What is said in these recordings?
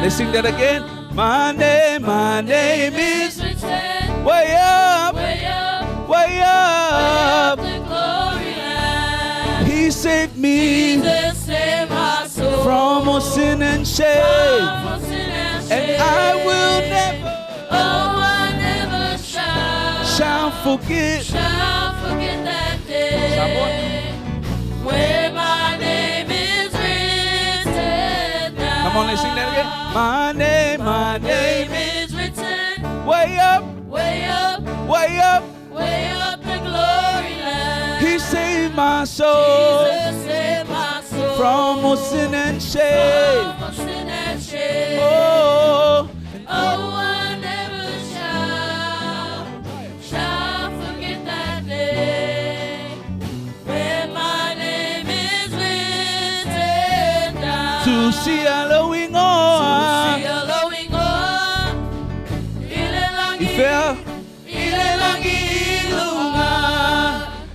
Let's sing that again. My name is written way up, way up, way up. the glory land. He saved me Jesus saved my soul from all sin and shame, from sin and shame. and I will never shall forget that day where my name is written down. Come on, let's sing that again. My name is written way up, way up, way up. way up the glory land. He saved my soul Jesus saved my soul from all sin and shame. from all sin and shame. Oh, I never shall forget that day when my name is written down. to see Halloween on. Ifea, Ilelangi ilunga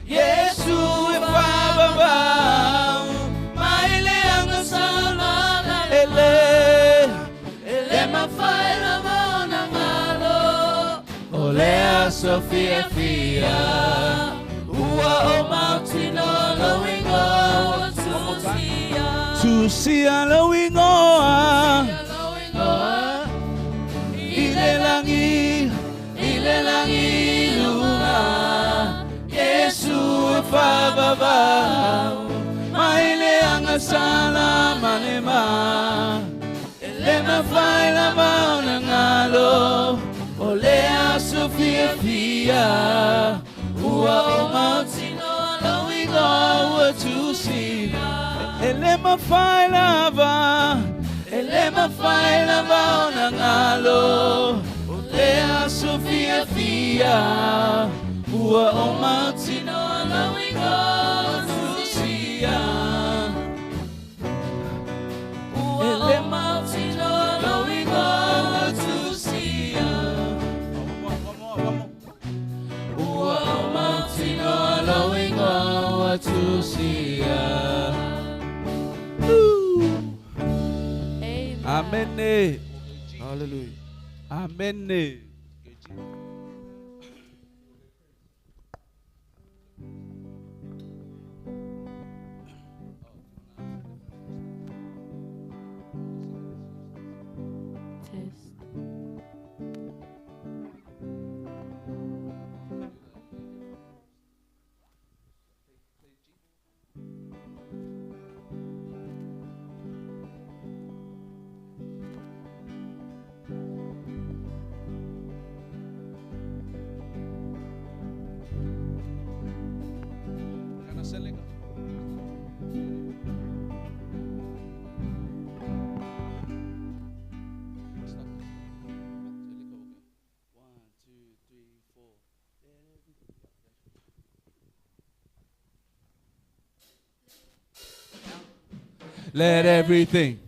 Yesu Baba, maile ang salama ele, ele mafaila maona ngalo olea Sofia Fia. Ua o mautino lowingo To see Halloween on. Ilelangi lunga Yesu Baba, maile ang sala manema. Elema faila mauna ngalo olea Sofia Fia. Ua o mautino lowingo to see. Elema faila ona ngalo olea Sofia Fia. Ua o mautino lowingo to see. To see Amen. Hallelujah. Amen. Let everything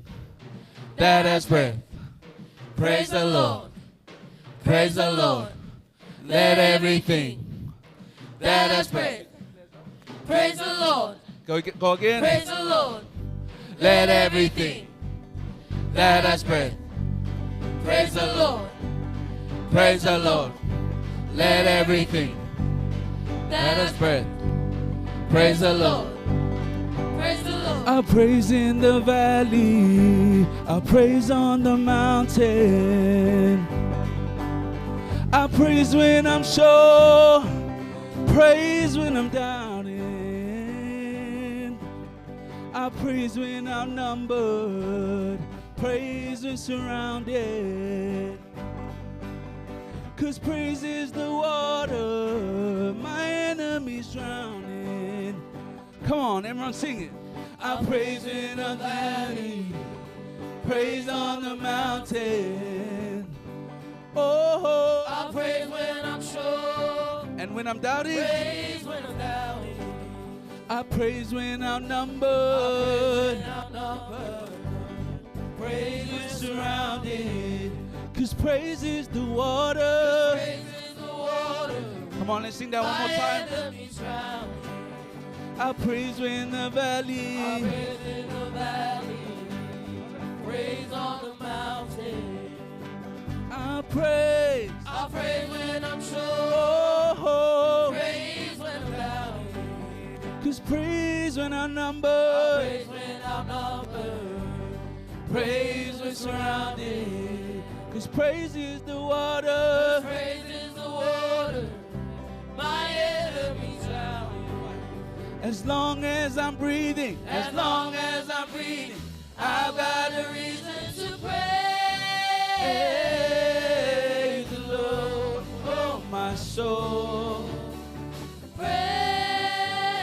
that has breath praise the Lord. Praise the Lord. Let everything that has breath praise the Lord. Go again. Praise the Lord. Let everything that has breath Praise the Lord. praise the Lord. Let everything that has breath praise the Lord. Praise the Lord. I praise in the valley, I praise on the mountain. I praise when I'm sure, praise when I'm doubting. I praise when I'm numbered, praise when surrounded. 'Cause praise is the water my enemies drowning. Come on, everyone sing it. I praise in the valley, praise on the mountain. Oh, I praise when I'm sure, and when I'm doubting, praise when I'm doubting. I praise when I'm numbered, Praise when surrounded. 'Cause praise is the water. Praise is the water. Come on, let's sing that one more time. Enemies drowning. I praise when the valley. Praise in the valley. Praise on the mountain. praise. I'll praise when I'm sure. Oh, Praise when I'm down. 'cause praise when I'll outnumbered. praise when I'm numbered. Praise when surrounded. 'Cause praise is the water. Praise is the water my enemies drown. As long as I'm breathing. As long as I'm breathing, I've got a reason to praise the Lord. Oh, my soul.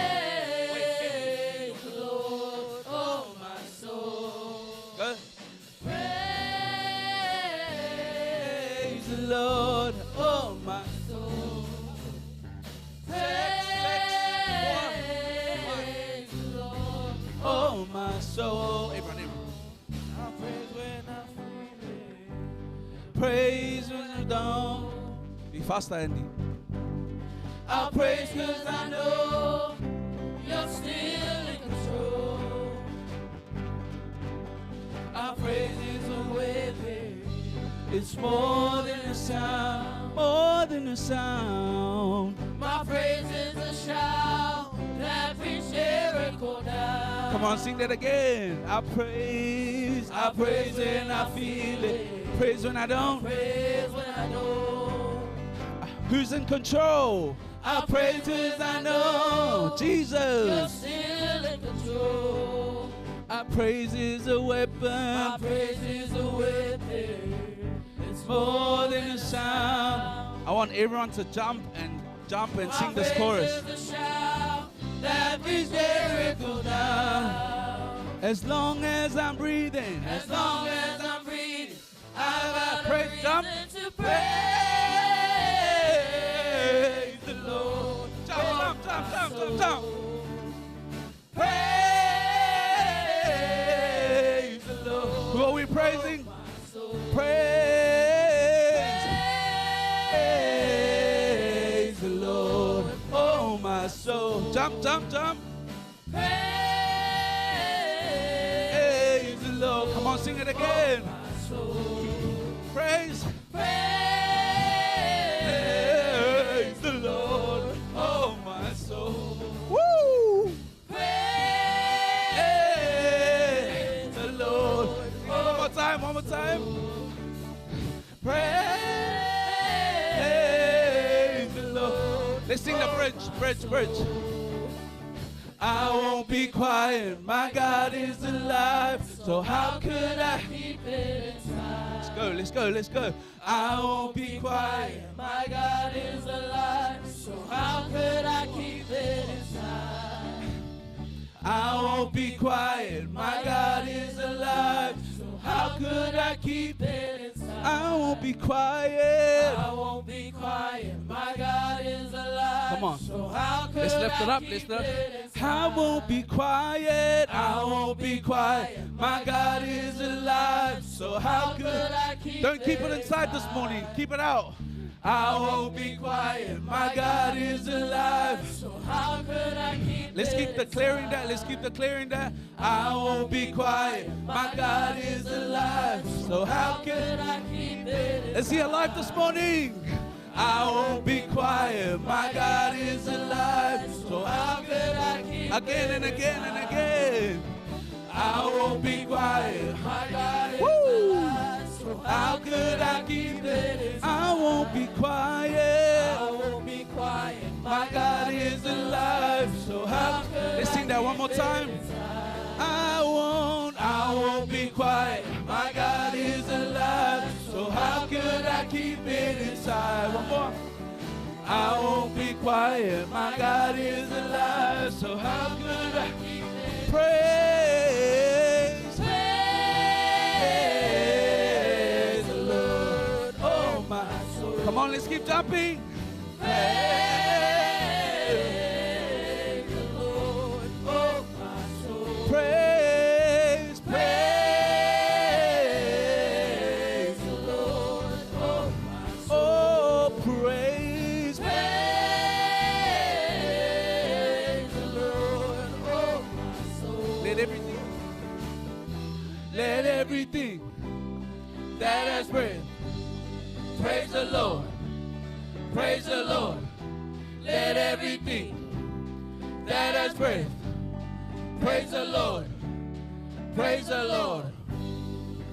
Praise the Lord, oh my soul. Good. Praise Praise the Lord. Oh, my soul. Praise the Lord. Oh, my soul. Abraham. I'll praise when I'm feeling. Praise when I'm down. Be faster, Andy. I'll praise 'cause I know you're still in control. Our praise is a weapon. It's more than a sound. More than a sound. My praise is a shout that brings Jericho down. Come on, sing that again. I praise when I feel it. Praise when I don't. Praise when I know. Who's in control? I praise 'cause I know You're Jesus. still in control. Our praise is a My weapon. praise is a weapon. It's More than a sound. I want everyone to jump and sing this chorus. My praise is a shout that brings Jericho down. As long as I'm breathing. As long as I'm breathing, I've got a Praise, jump. reason to praise the Lord. Jump, jump, jump, jump, jump. Praise the Lord. Who are we praising? Praise the Lord. Oh, my soul. Jump, jump, jump. Praise the Lord. Come on, sing it again. Praise. Praise the Lord. Oh, my soul. Woo! Praise the Lord. One more time, one more time. Praise the Lord. Let's sing the bridge. I won't be quiet. My God is alive. So how could I? Keep it inside. Let's go. I won't be quiet. My God is alive. So how could I keep it inside? I won't be quiet. My God is alive. So how could I keep it inside? I won't be quiet. I won't be quiet. My God is alive. Come on. So how could Let's lift it I up. keep Let's lift it it inside? up. I won't be quiet. I won't be quiet. My God is alive. So how Could could I keep Don't keep it inside this morning. Keep it out. I won't be quiet. My God is alive. So how could I keep Let's it keep declaring that. Let's keep declaring that. I won't be quiet. My God is alive. So how could can I keep it Is he alive this morning? I won't be quiet. My God is alive. So how could can I keep again and again and again. I won't be quiet. My God is Woo! alive. So How could I keep it? I won't be quiet. I won't be quiet. My God is alive. So how let's sing that one more time. I won't be quiet. My God is alive. So how could I keep it inside? One more. I won't be quiet. My God is alive. So how could I keep it? Praise. Praise the Lord. Oh my soul. Come on, let's keep jumping. Praise the Lord. Oh, my soul. Praise, Praise the Lord. Oh, my soul. oh, praise, Praise the Lord. Oh, my soul. let everything that has breath Praise the Lord. Praise the Lord. Let everything that has breath praise the Lord. Praise the Lord.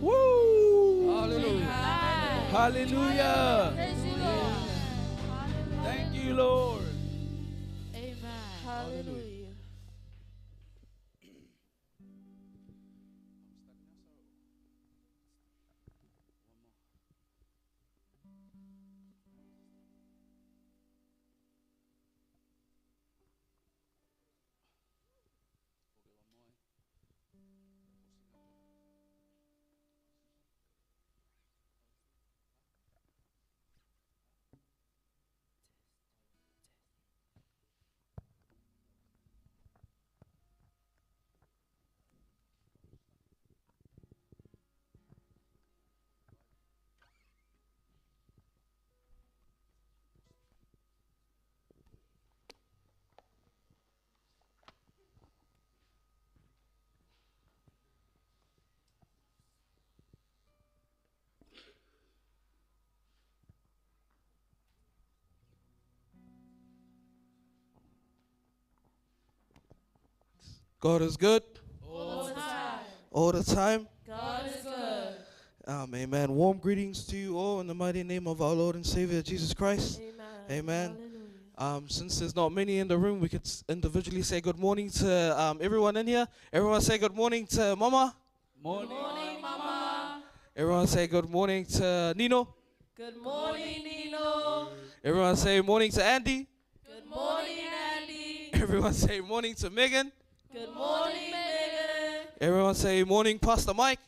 Woo! Hallelujah. Hallelujah. Praise you, Lord. Thank you, Lord. Amen. Hallelujah. God is good All the time. all the time. God is good. Amen. Warm greetings to you all in the mighty name of our Lord and Savior Jesus Christ. Amen. Amen. Hallelujah. Since there's not many in the room, we could individually say good morning to everyone in here. Everyone say good morning to Mama. Morning. Morning, Mama. Everyone say good morning to Nino. Good morning, Nino. Everyone say morning to Andy. Good morning, Andy. Everyone say morning to Megan. Good morning, Megan. Everyone say morning Pastor Mike.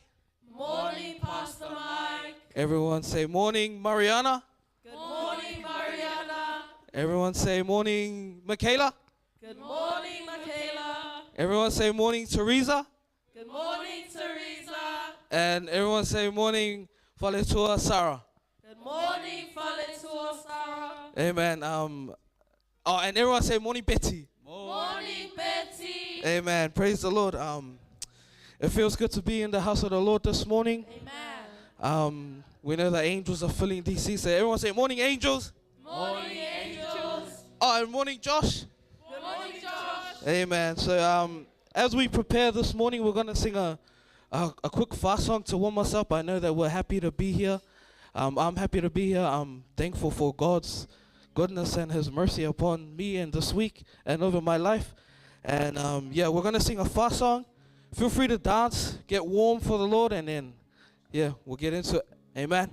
Morning, Pastor Mike. Everyone say morning Mariana. Good morning, Mariana. Everyone say morning Michaela. Good morning, Michaela. Everyone say morning Teresa. Good morning, Teresa. And everyone say morning Faletua Sarah. Good morning, Faletua Sarah. Amen. And everyone say morning Betty. Morning, Betty. Amen. Praise the Lord. It feels good to be in the house of the Lord this morning. Amen. We know that angels are filling DC. So everyone say morning angels. Morning, angels. Oh, and morning Josh. Good morning, Josh. Amen. So as we prepare this morning, we're gonna sing a quick fast song to warm us up. I know that we're happy to be here. I'm happy to be here. I'm thankful for God's goodness and His mercy upon me and this week and over my life. And yeah, we're gonna sing a fast song. Feel free to dance, get warm for the Lord, and then yeah, we'll get into it. Amen.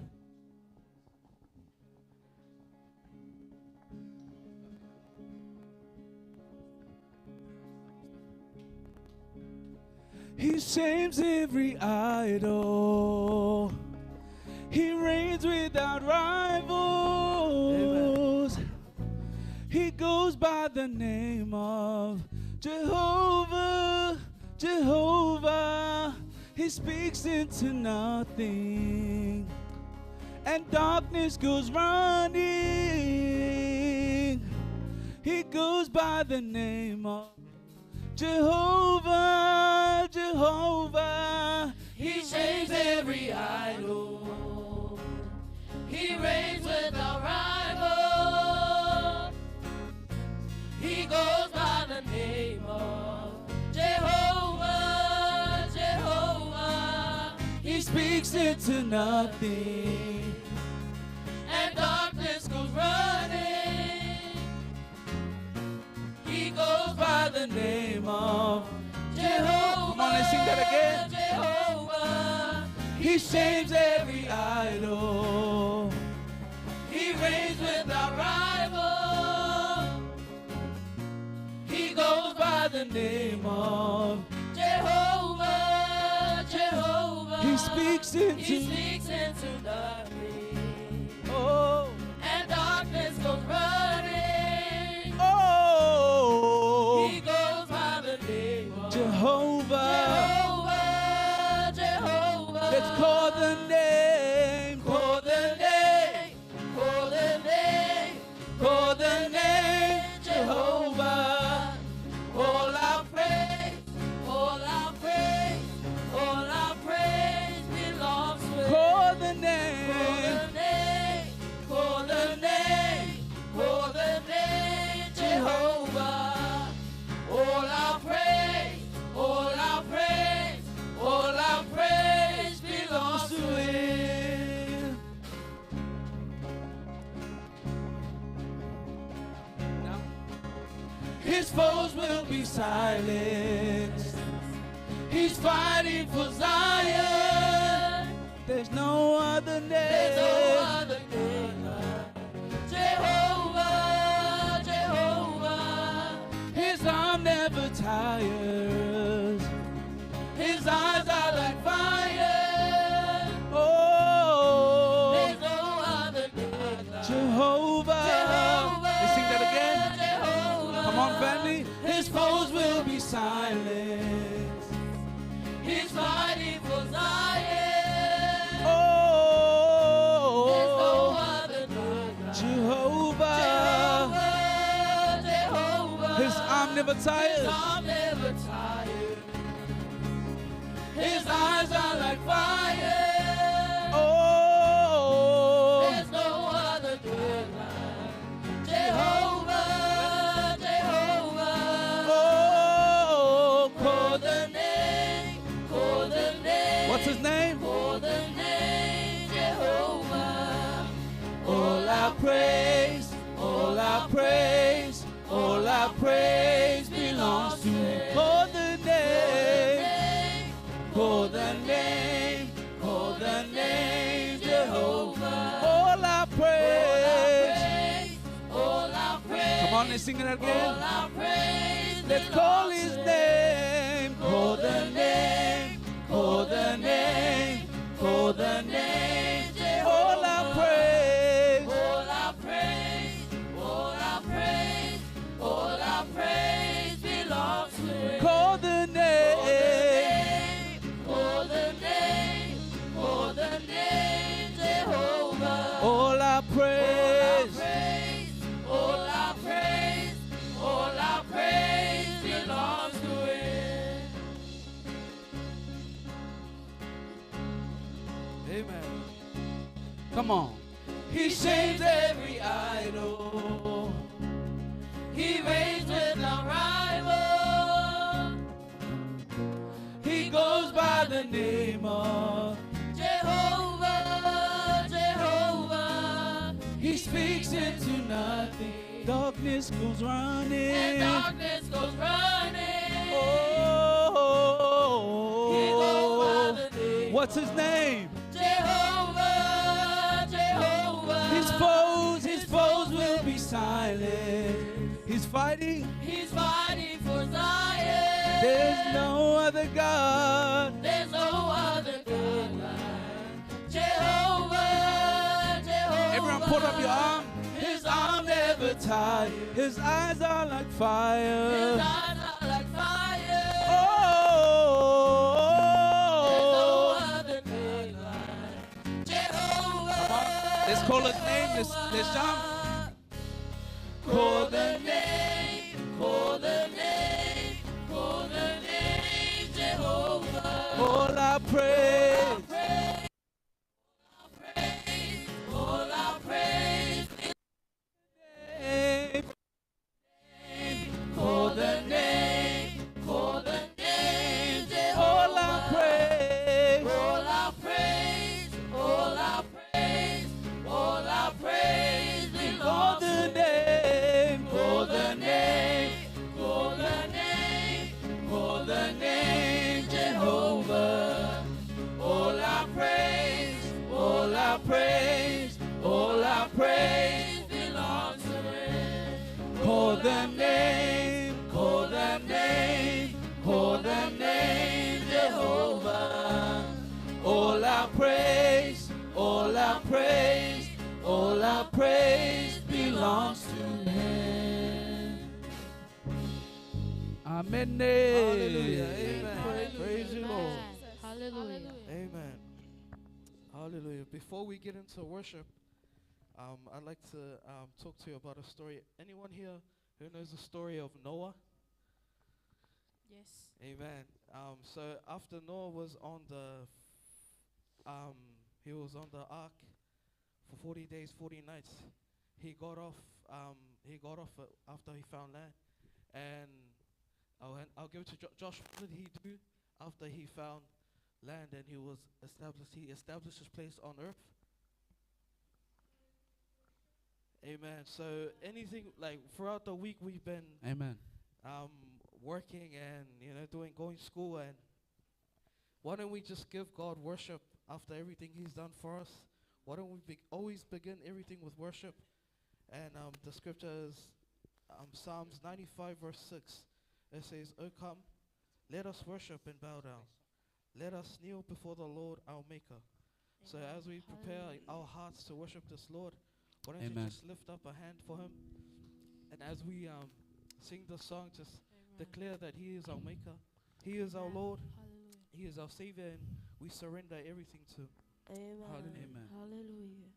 He shames every idol. He reigns without rivals. He goes by the name of Jehovah, Jehovah. He speaks into nothing, and darkness goes running. He goes by the name of Jehovah, Jehovah. He shames every idol. He reigns without rival. He goes by the name of Jehovah, Jehovah. He speaks into nothing, and darkness goes running. He goes by the name of Jehovah. Come on, let's sing that again. Jehovah. He shames every idol. He reigns without rival. He goes by the name of Jehovah, Jehovah. He speaks into nothing. Oh, and darkness goes running. Oh, he goes by the name of Jehovah, Jehovah, Jehovah. Let's call the name, call the name, call the name, call the name, Jehovah. All our praise, all our praise, all our praise belongs to Him. Call the name, His foes will be silenced. He's fighting for Zion. There's no other name. There's no other name like Jehovah, Jehovah. His arm never tires. His eyes are like fire. Oh, There's no other name like Jehovah. Jehovah. Let's sing that again. Jehovah. Come on, family. His foes will be silenced. He's fighting for Zion. Oh, There's no other name like Jehovah. Jehovah, Jehovah. His arm never His tires. arm never tired. His eyes are like fire. Oh, There's no other name like Jehovah, Jehovah. oh, Call the name, call the name. what's his name? Call the name, Jehovah. All our praise, all our praise, all our praise belongs to Him. Call the name, call the name, call the name, Jehovah. All our praise. All our praise, Come on, let's sing it all again. our praise. Let's call His name. Call the name, call the name, call the name. All our praise. All our praise, all our praise, all our praise belongs to Him. Call the name. Call the name, call the name, Jehovah. All our praise. All our praise, all our praise belongs to Him. Amen. Come on. He shames every idol. He reigns without rival. He goes by the name of. Jehovah, Jehovah. He speaks into nothing. Darkness goes And running. darkness goes running. He goes Oh, by the name what's his name? Jehovah, Jehovah. His foes will be silent. He's fighting. He's fighting for Zion. There's no other God. There's no other God like Jehovah, Jehovah. Everyone put up your arm. His arm never tired. His eyes are like His fire. eyes are like fire. Oh, There's no other God like Jehovah. let's call his name. Let's jump. Call the name, call the name, call the name, Jehovah. All our praise. All our praise, Name. call the name, Jehovah. All our praise. All our praise, all our praise, all our praise Call belongs the to name. Call the name, call the name, call the name, Jehovah. All our praise, All our praise. All our praise. belongs to Him. Call the name. Call the name. Call the name. Jehovah. All our praise. All our praise. All our praise belongs to Him. Amen. Hallelujah. Amen. Praise you, Lord. Hallelujah. Amen. Hallelujah. Before we get into worship, I'd like to talk to you about a story. Anyone here who knows the story of Noah? Yes. Amen. So after Noah was on he was on the ark for 40 days, 40 nights. He got off. After he found land, and I'll give it to Josh. What did he do after he found land and he was established? He established his place on earth. Amen. So anything like throughout the week we've been Amen. working and going to school. And why don't we just give God worship after everything He's done for us? Why don't we always begin everything with worship? And the scripture is Psalms 95 verse 6. It says, "Oh come, let us worship and bow down. Let us kneel before the Lord our Maker." So as we prepare our hearts to worship this Lord, why don't you just lift up a hand for Him? And as we sing the song, just declare that He is our Maker, He is our Lord, He is our Savior, and we surrender everything to Him. Amen. Amen. Hallelujah.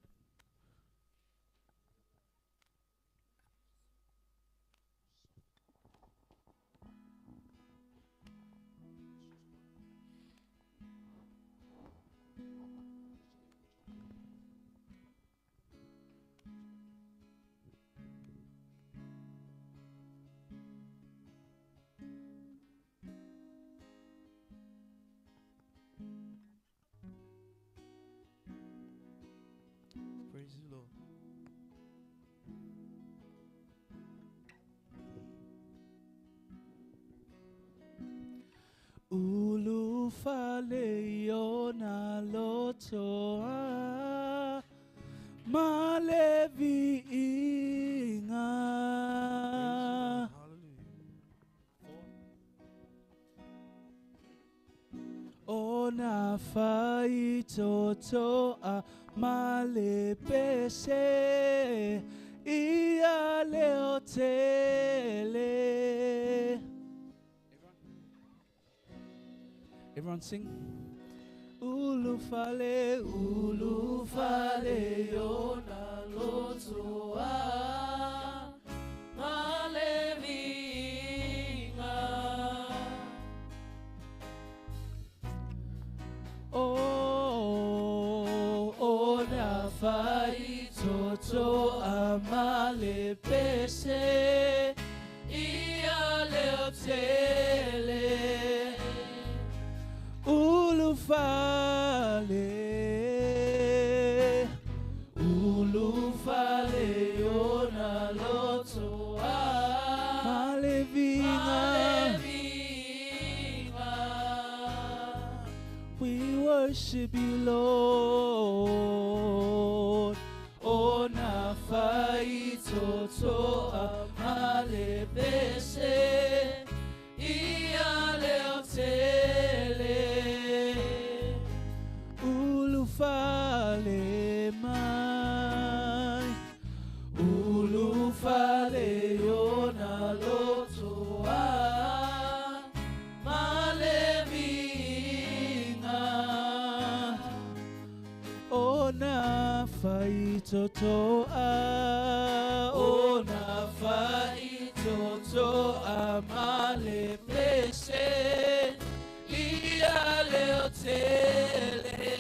Praise you, Lord. Ulufale yona lotoa malevi inga ona faitotoa malepese iale hotele. Everyone sing. Ulufale, ulufale yona lotoa malevinga. Oh, ona faitoto amale pese iale hotele. Ulufale yona lotoa malevinga. We worship you, Lord. Ona faitoto amale pese iale hotele. Ulufale mai, ulufale yona lotoa malevinga. Ona faitotoa, ona faitotoa malepese iale hotele.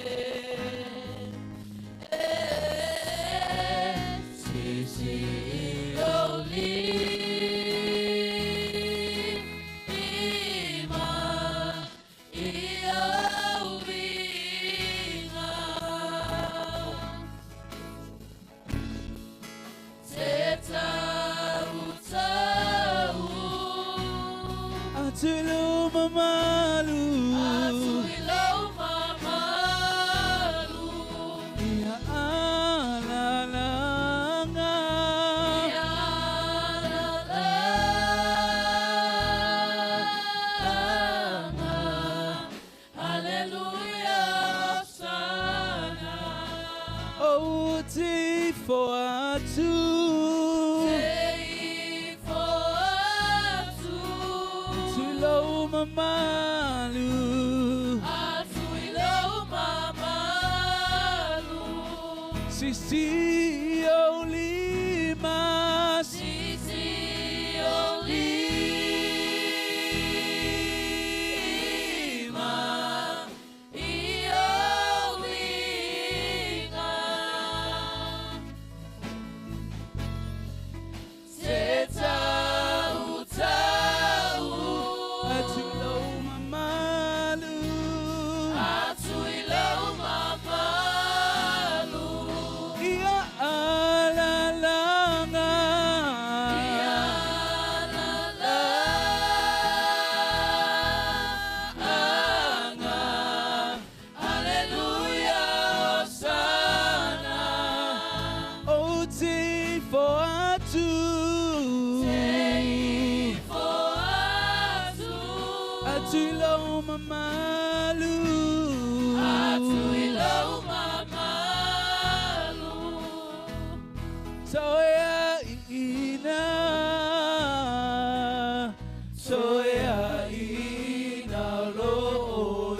Atulo mamalu, atulo mamalu, ya alalanga, ya alalanga, hallelujah, sana. Oh, tea for atu. Mamalu, atuilo mamalu, Sisi olima, Sisi olima, iolinga, Teta utau, atuilo mamalu, atuilo mamalu, ia Atuilo mamalu. Atuilo mamalu. Soya ina. Soya ina lo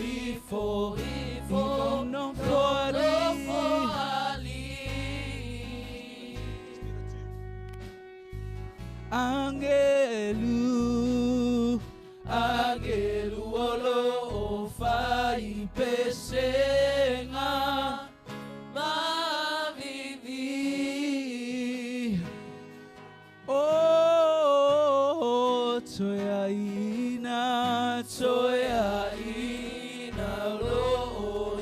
ifo. Ifo no ali. Angelu. Angelu olo fai pesenga mavivi. Oh, toya ina lo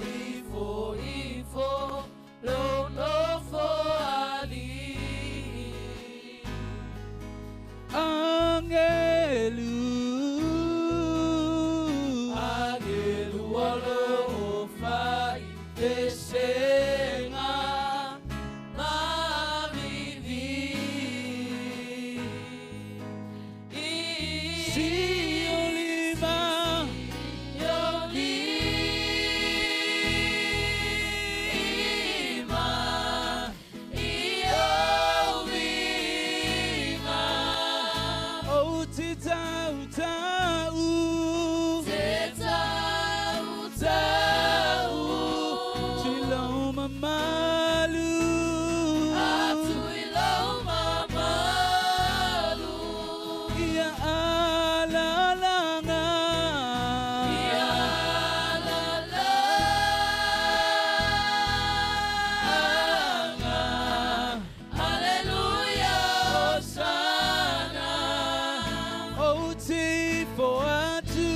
ifo lo no fo ali. Angelu. Desenga mavivi. Si olima oh tita mamalu. Atuilo mamalu. Ia alalanga. Ia alalanga. Hallelujah, Hosanna. Oh, tifo atu.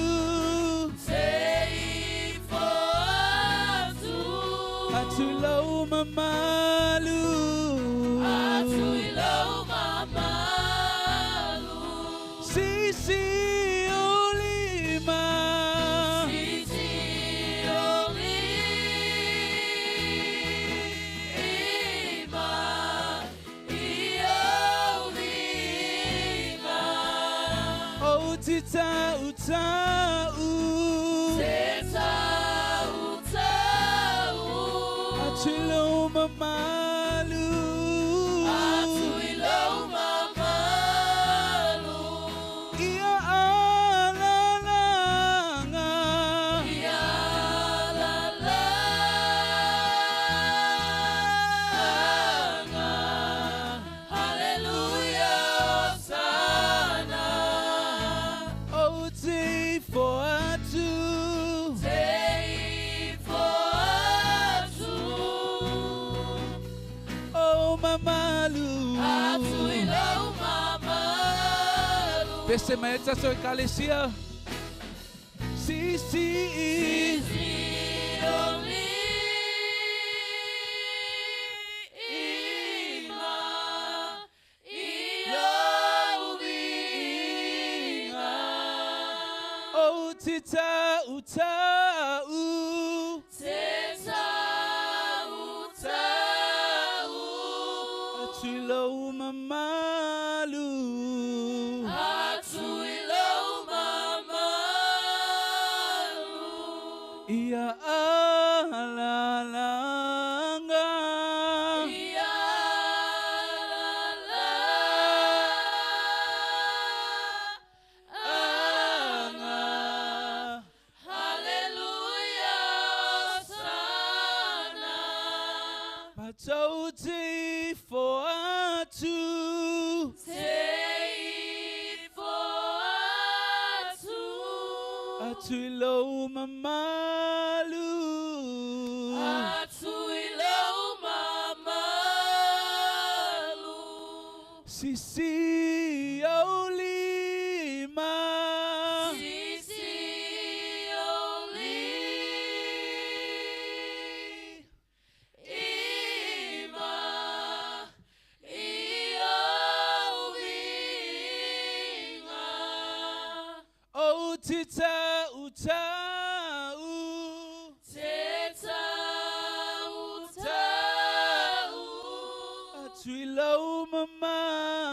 Atuilo mamalu. Atuilo mamalu. Sisi olima. Sisi olima. Iolima. Oh, tita utau. Atuilo mamalu. Atuilo mamalu. Ia alalanga. Ia alalanga. Hallelujah, Hosanna. Oh, tifo atu. Mamalu. Atuilo mamalu. Pese maestra soy Calesia. Si. Sisi olima. Iolima. Oh, tita utau. Atuilo mamalu. Atuilo mamalu. Ia alalanga. Ia alalanga. Hallelujah, Hosanna. Matoti for atu. Atuilo mamalu. Atuilo mamalu. Sisi olima. Sisi olima. Iolima. Oh, tita utau. Teta utau. Atuilo mamalu.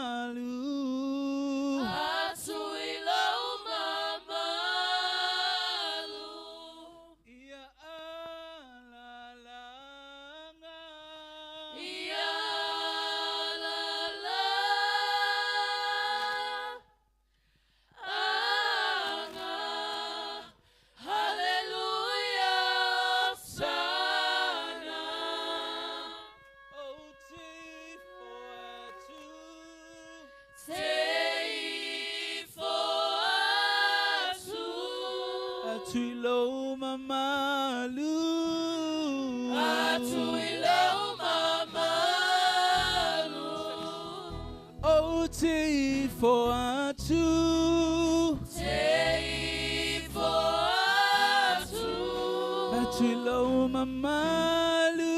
Atuilo mamalu. Atuilo mamalu. Oti for atu. Tei for atu. Atuilo mamalu.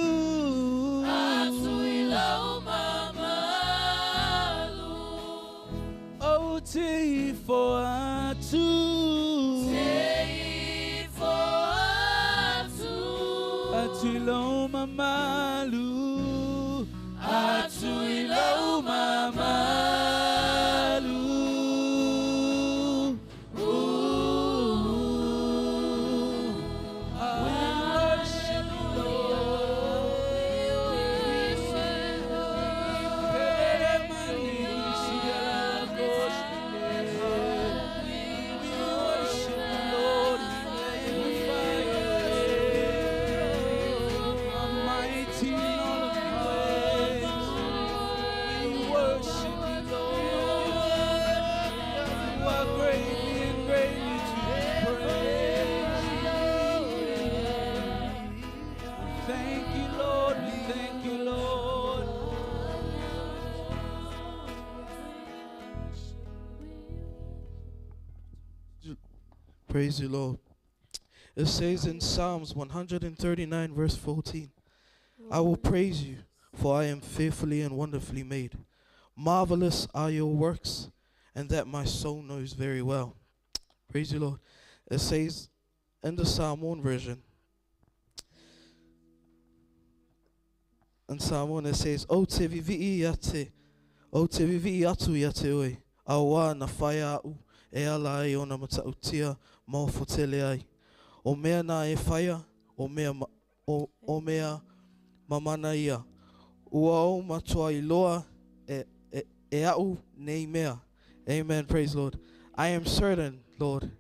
Atuilo mamalu. Oti for atu. Atuilo mamalu. Atuilo mamalu. We worship you, Lord. Mighty in all of your ways. We worship you, Lord. You are greatly and greatly to be praised. Thank you, Lord. We thank you, Lord. Praise you, Lord. It says in Psalms 139 verse 14, I will praise you, for I am fearfully and wonderfully made. Marvelous are your works, and that my soul knows very well. Praise you, Lord. It says in the Psalm 1 version, in Psalm 1 it says, O te vivi yate, o te vivi atu yate oi, awa na whaia au, e ala ai o na matautia maofotele ai. O mea na e whaia, o mea mamana ia. Ua o matua I loa e au nei mea. Amen. Praise Lord. I am certain, Lord.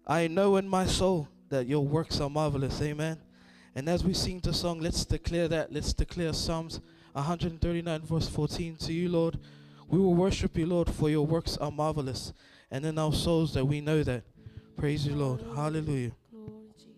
I know in my soul that your works are marvelous. Amen. And as we sing the song, let's declare that. Let's declare Psalms 139 verse 14 to you, Lord. We will worship you, Lord, for your works are marvelous. And in our souls that we know that. Praise you, Lord. Hallelujah. Glory, Jesus.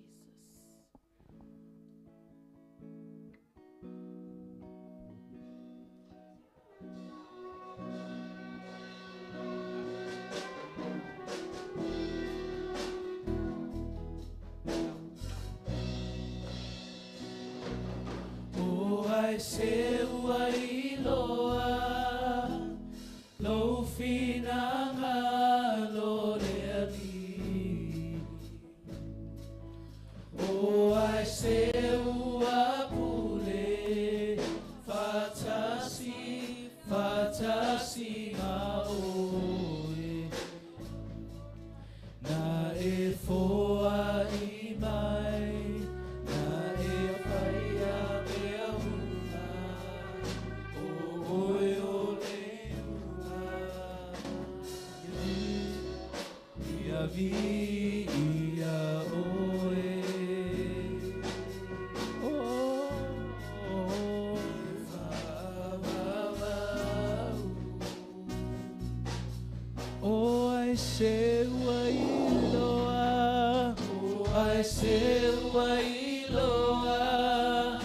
O ai se ua iloa, lo finanga lo reali. O ai se ua pule, fatasi, fatasi ma oe. Na e foa I mai, na e whaia mea huna, o oe o le huna. Ia vi, ia oe. O ai se ua iloa, o ai se ua iloa,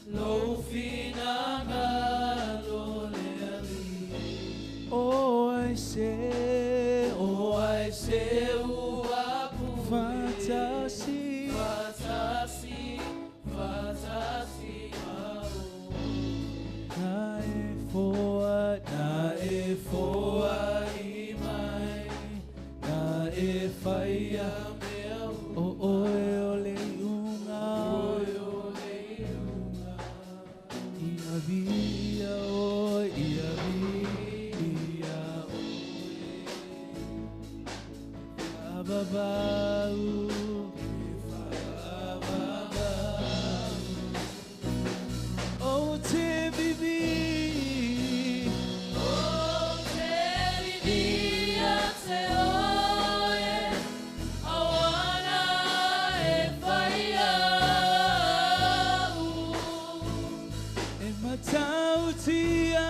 lo finanga lo leali. O ai se ua pu fatasi, fatasi, fatasi mau. Na e foa I mai, na e whaia o oe o le iunga, ia via o, ia Oh, te vivi. Oh, te vivia te oe, awana e whaia E matautia.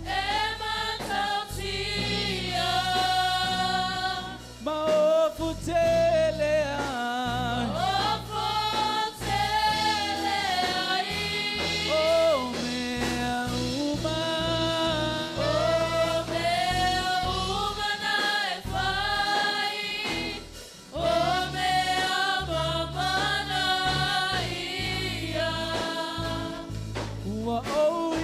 e matautia. Ma ofu telea. Oh, mea uma. Ua, oh,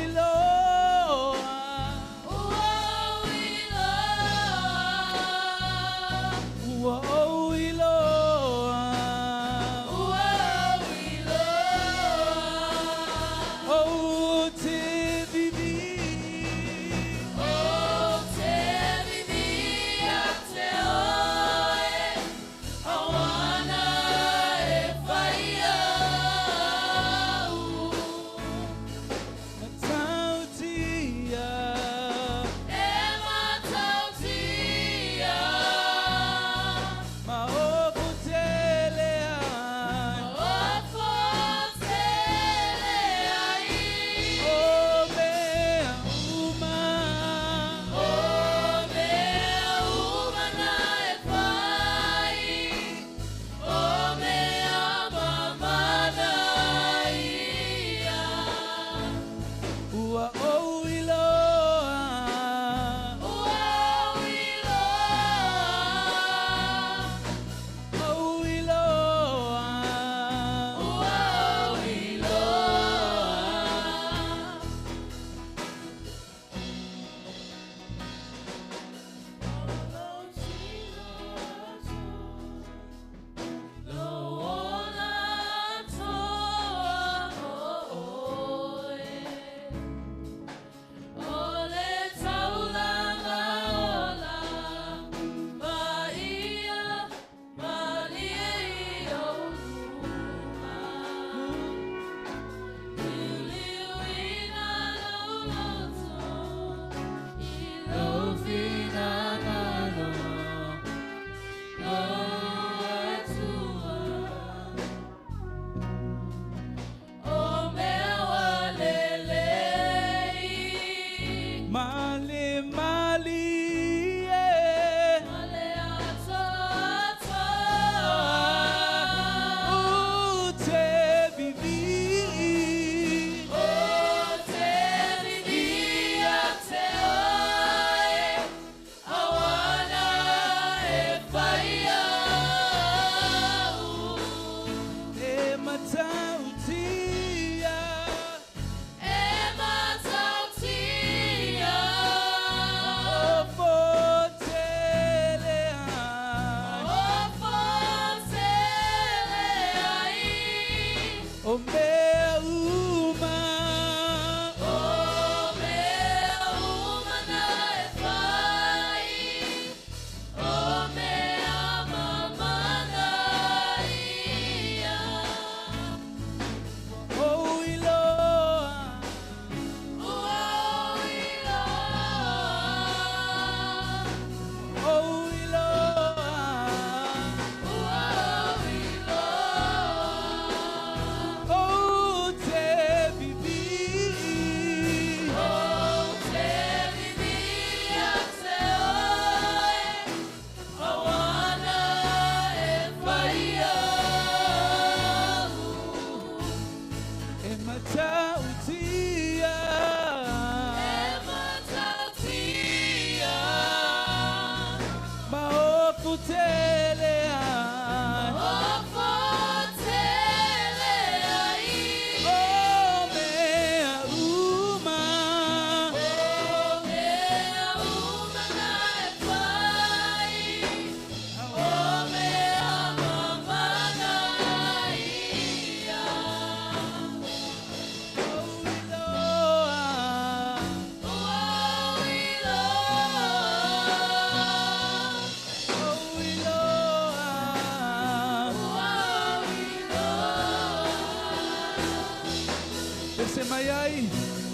Ai, ai.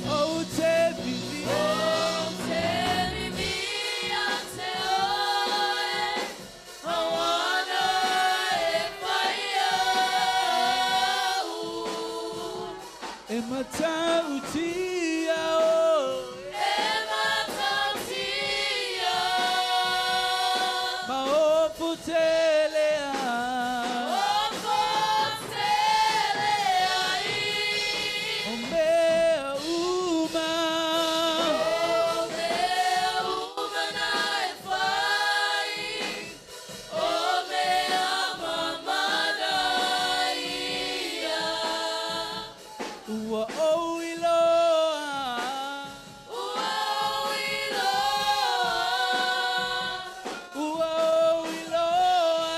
Oh, te vivi. Ematautia, oh. Maoputelea. Omea uma. Ua o iloa. Ua o iloa.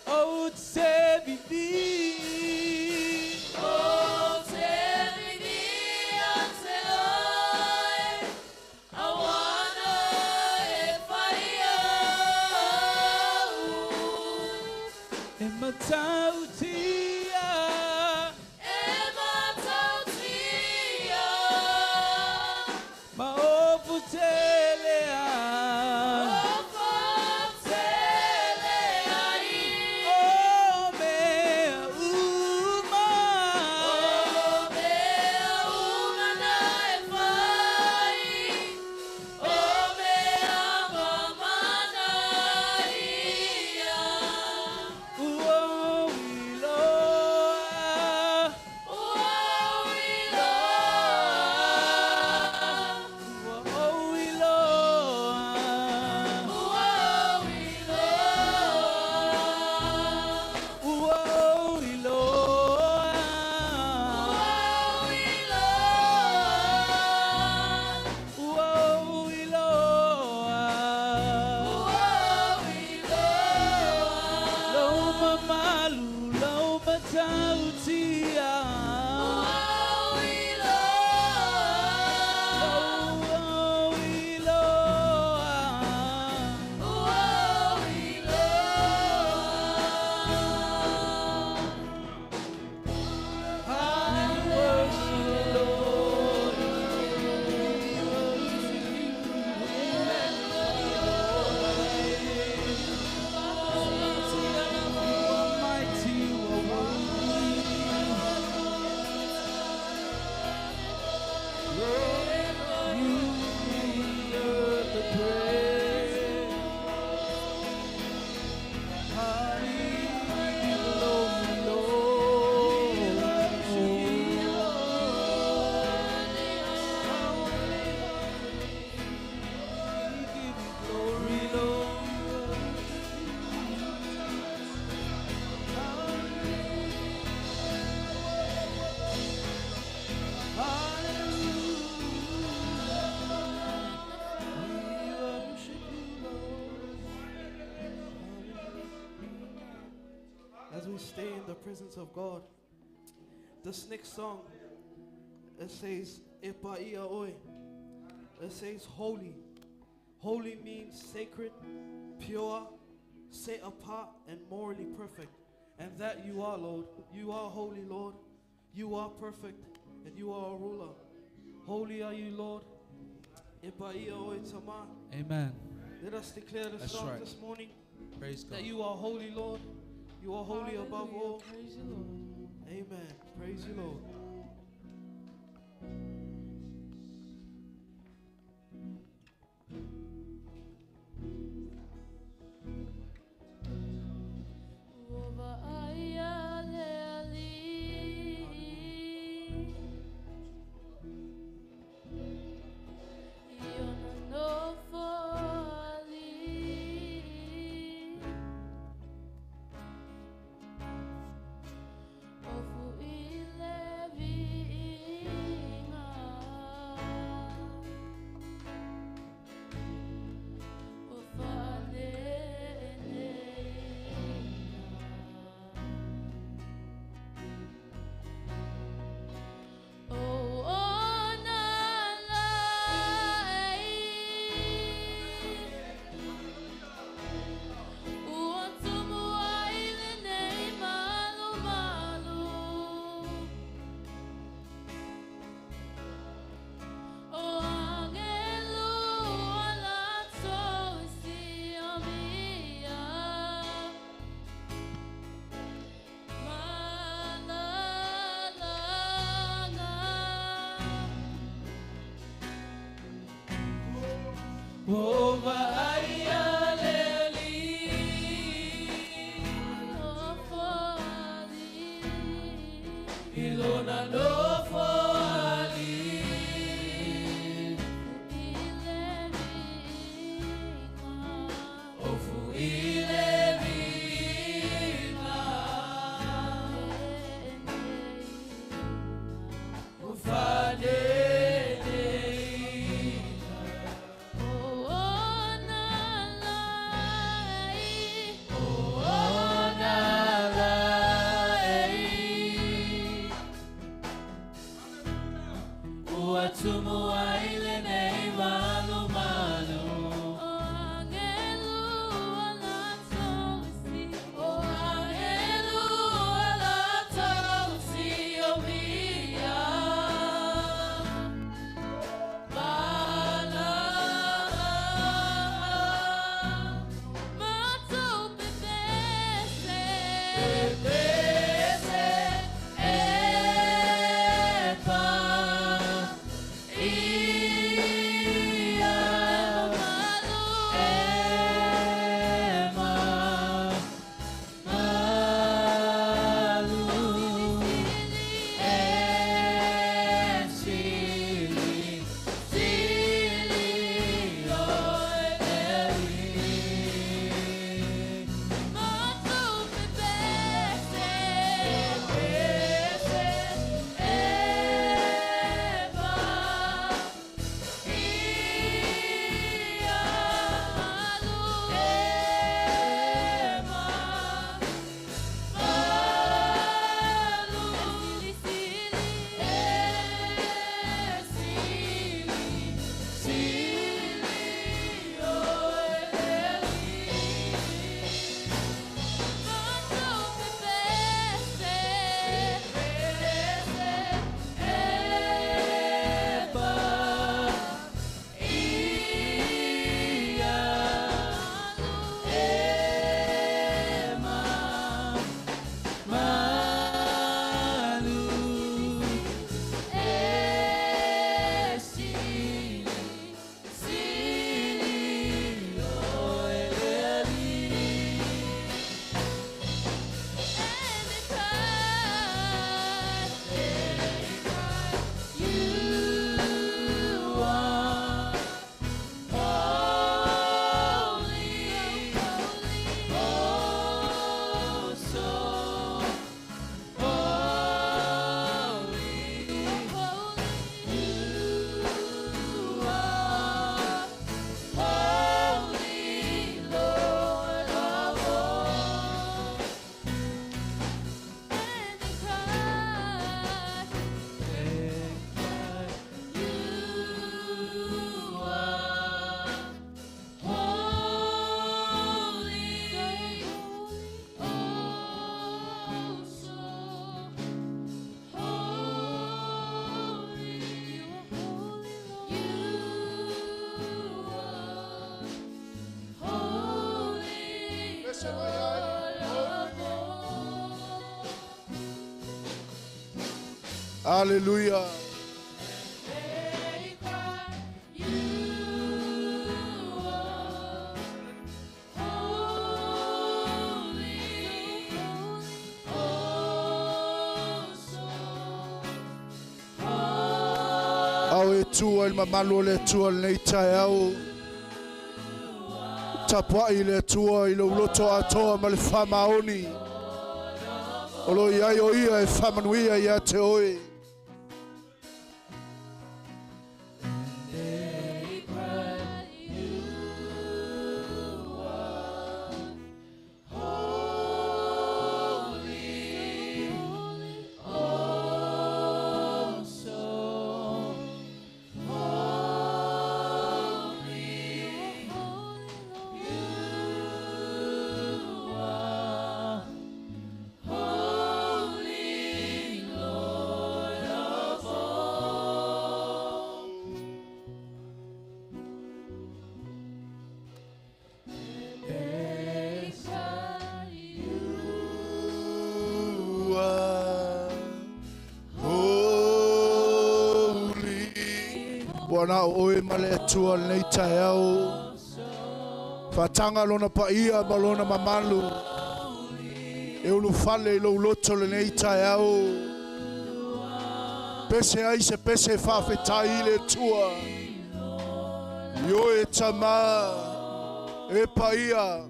O te vivi. Ematautia. Maoputelea. Omea uma. Ua iloa. As we stay in the presence of God, this next song, it says, Epaia oi. It says holy. Holy means sacred, pure, set apart, and morally perfect. And that you are, Lord. You are holy, Lord. You are perfect, and you are a ruler. Holy are you, Lord. Epaia oi tama. Amen. Let us declare the That's song right. this morning Praise God. that you are holy, Lord. You are holy above all. Praise you, Lord. Amen. Praise you, Lord. Hallelujah. Awe tua il mamalo le tua nei taiau. Tapua ile tua ile uloto atoa mal famaoni. Olo yayo ia e famanuia ya te oi. Holy Lord. Wana oe male tua nei tai au. Fatanga lona pa ia malona mamalu. E ulu fale lo loto le nei tai au. Pese ai se pese whawhetai le tua. Yo e tama. E pa ia.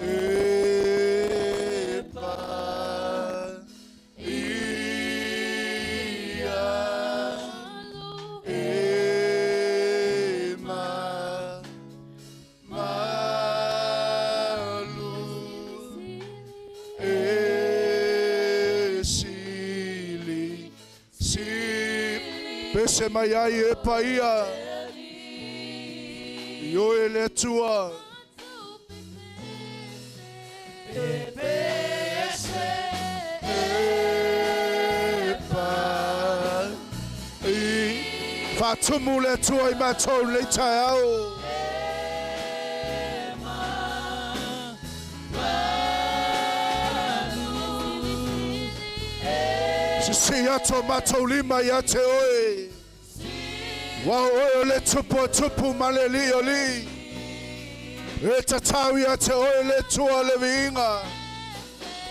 E pa ia. E ma. Malu. E sili. Si. Pese mai ai e pa ia. Yo e le tua. Fatumu le tua I matou le tai au. Si ato matou lima ia te oe. Wa oe le tupu maleli o li. E tatau ia te oe le tua le vinga.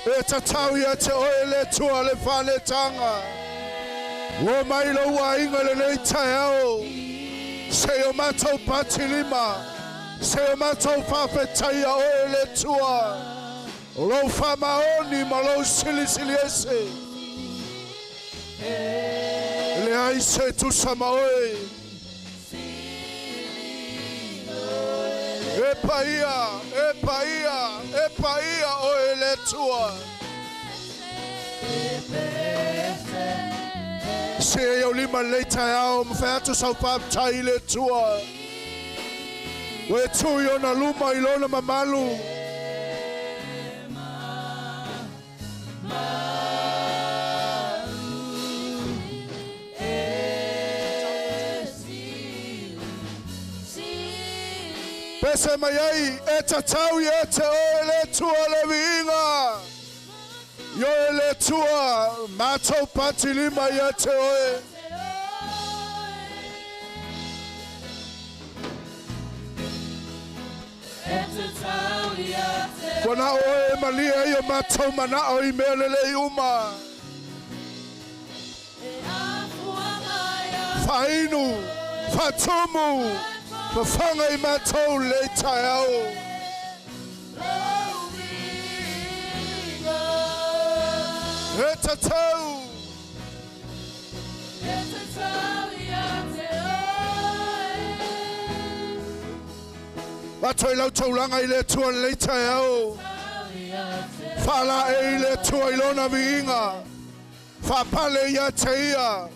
E tatau ia te oe le tua le whanetanga. O mai lo wa inga le nei tai au. Se o matou pati lima. Se o matou whawhetai a oe le tua. Lo whamaoni ma lo sili ese. Le ai se tu sama oe. E paia oe le tua. Se eu lima le tai au mwhatu sau whaptai le tua. We tui ona luma I lona mamalu. Pese mai ai e tatau ia te oe le tua le vinga. Yo e le tua matou pati lima ia te oe. Wana oe malia ia matou manao I mea lele uma. Fainu, fatumu. Mawhanga I matou le tai au. E tatau. Matoi lau taulanga I le tua le tai au. Whala e le tua I lona viinga. Whapale ia te ia.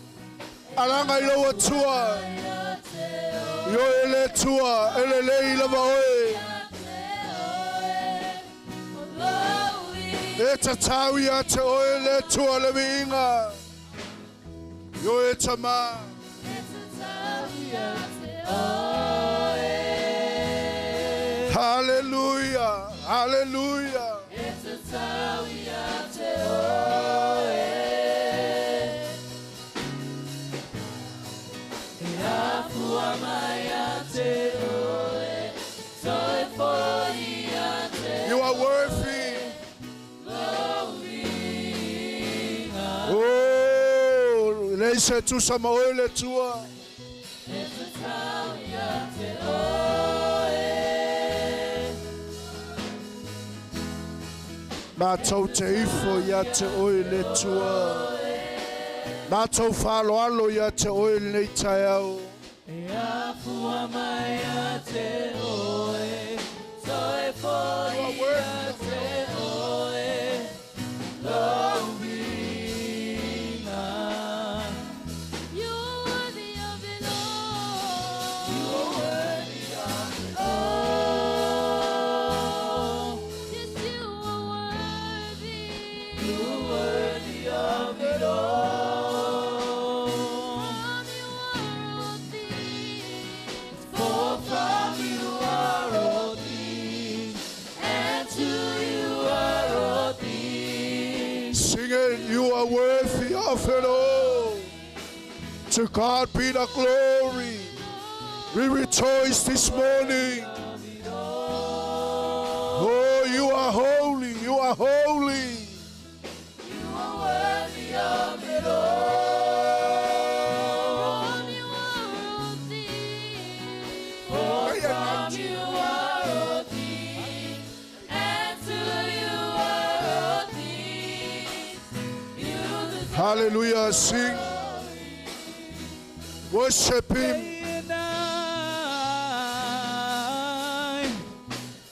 Alanga I loa tua. Yo e le tua, e le lei lava oe. E tatau ia te oe le tua le vinga. Yo e tama. Hallelujah, hallelujah. You are worthy. Oh, leise tu sama oe le tua. Matou te ifo ia te oe le tua. Matou whalo alo ia te oe nei tai au. E afua mai a te oe, toe foi a te oe, lovina. You're worthy of it all. You are worthy of it all. Yes, you are worthy. You are worthy of it all. From you are all of it all. To God be the glory. We rejoice this morning. Oh, you are holy. You are holy. You are worthy of it all. From you are all things. And to you are all things. You deserve Hallelujah. Sing. Worship Him. Day and night.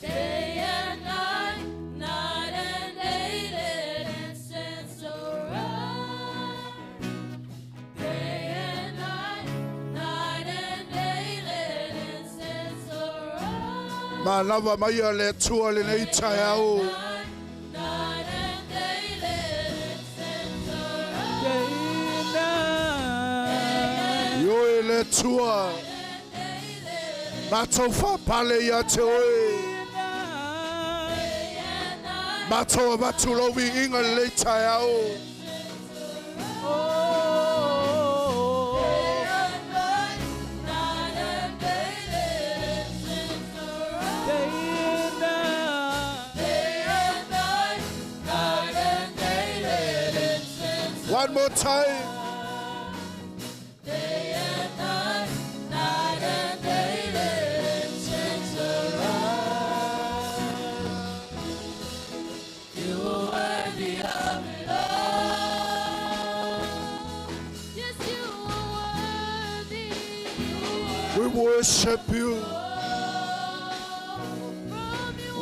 day and night, night and day, let incense arise. Day and night, night and day, let incense arise. Malava maya le tua le nei taiao. Night and day, let incense arise. Day and night. Yo le tua. Matofa pale ya te oe. Matoa matulo vi inga le taiao. Oh, day and night. One more time. We worship you.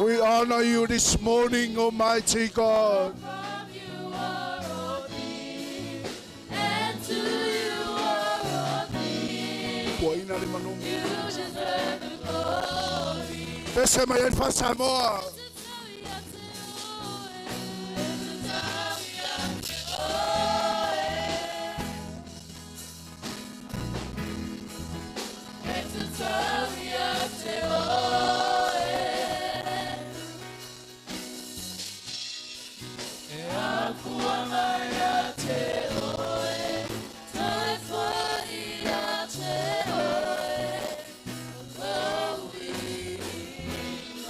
We honor you this morning, Almighty God. Pese mayen fa Samoa.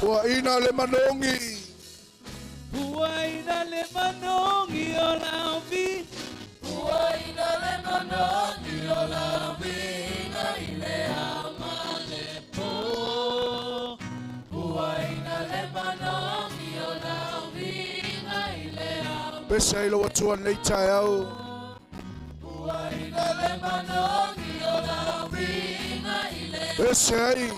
Wa ina le manongi. Huwaina le manongi o lauvi. Pese ilo watu wa nei taiao. Pese ai.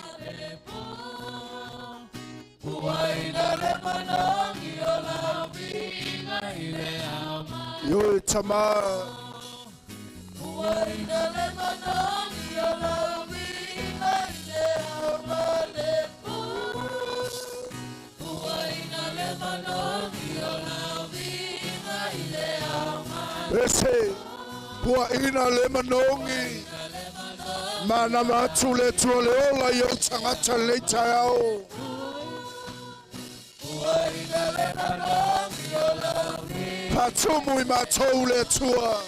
Yo tama. Pese bua ina le manongi. Mana matu le tua le ola yo tangata le taiao. Patumu imatou le tua.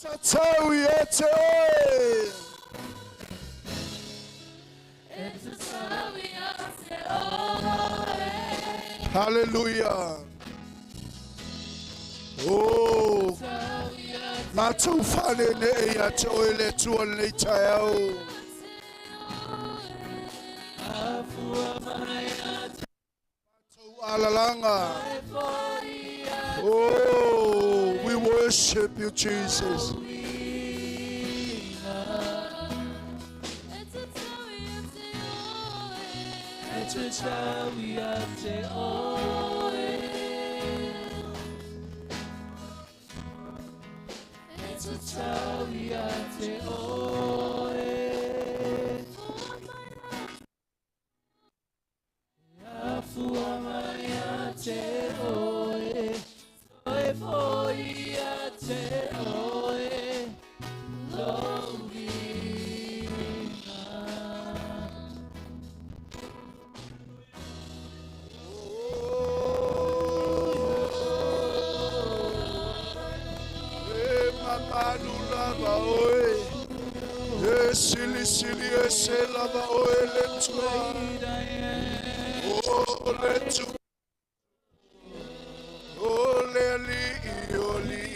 Tatawi ete oe. Hallelujah. Oh, matufane ne ya te oe le tua le taiao. Alalanga. Oh, we worship you, Jesus. te oe, oe foi a te oe, lovina. Mamanu lava oe. Sili sili ese lava oe le tua. Oh le tu. Oh le li oli.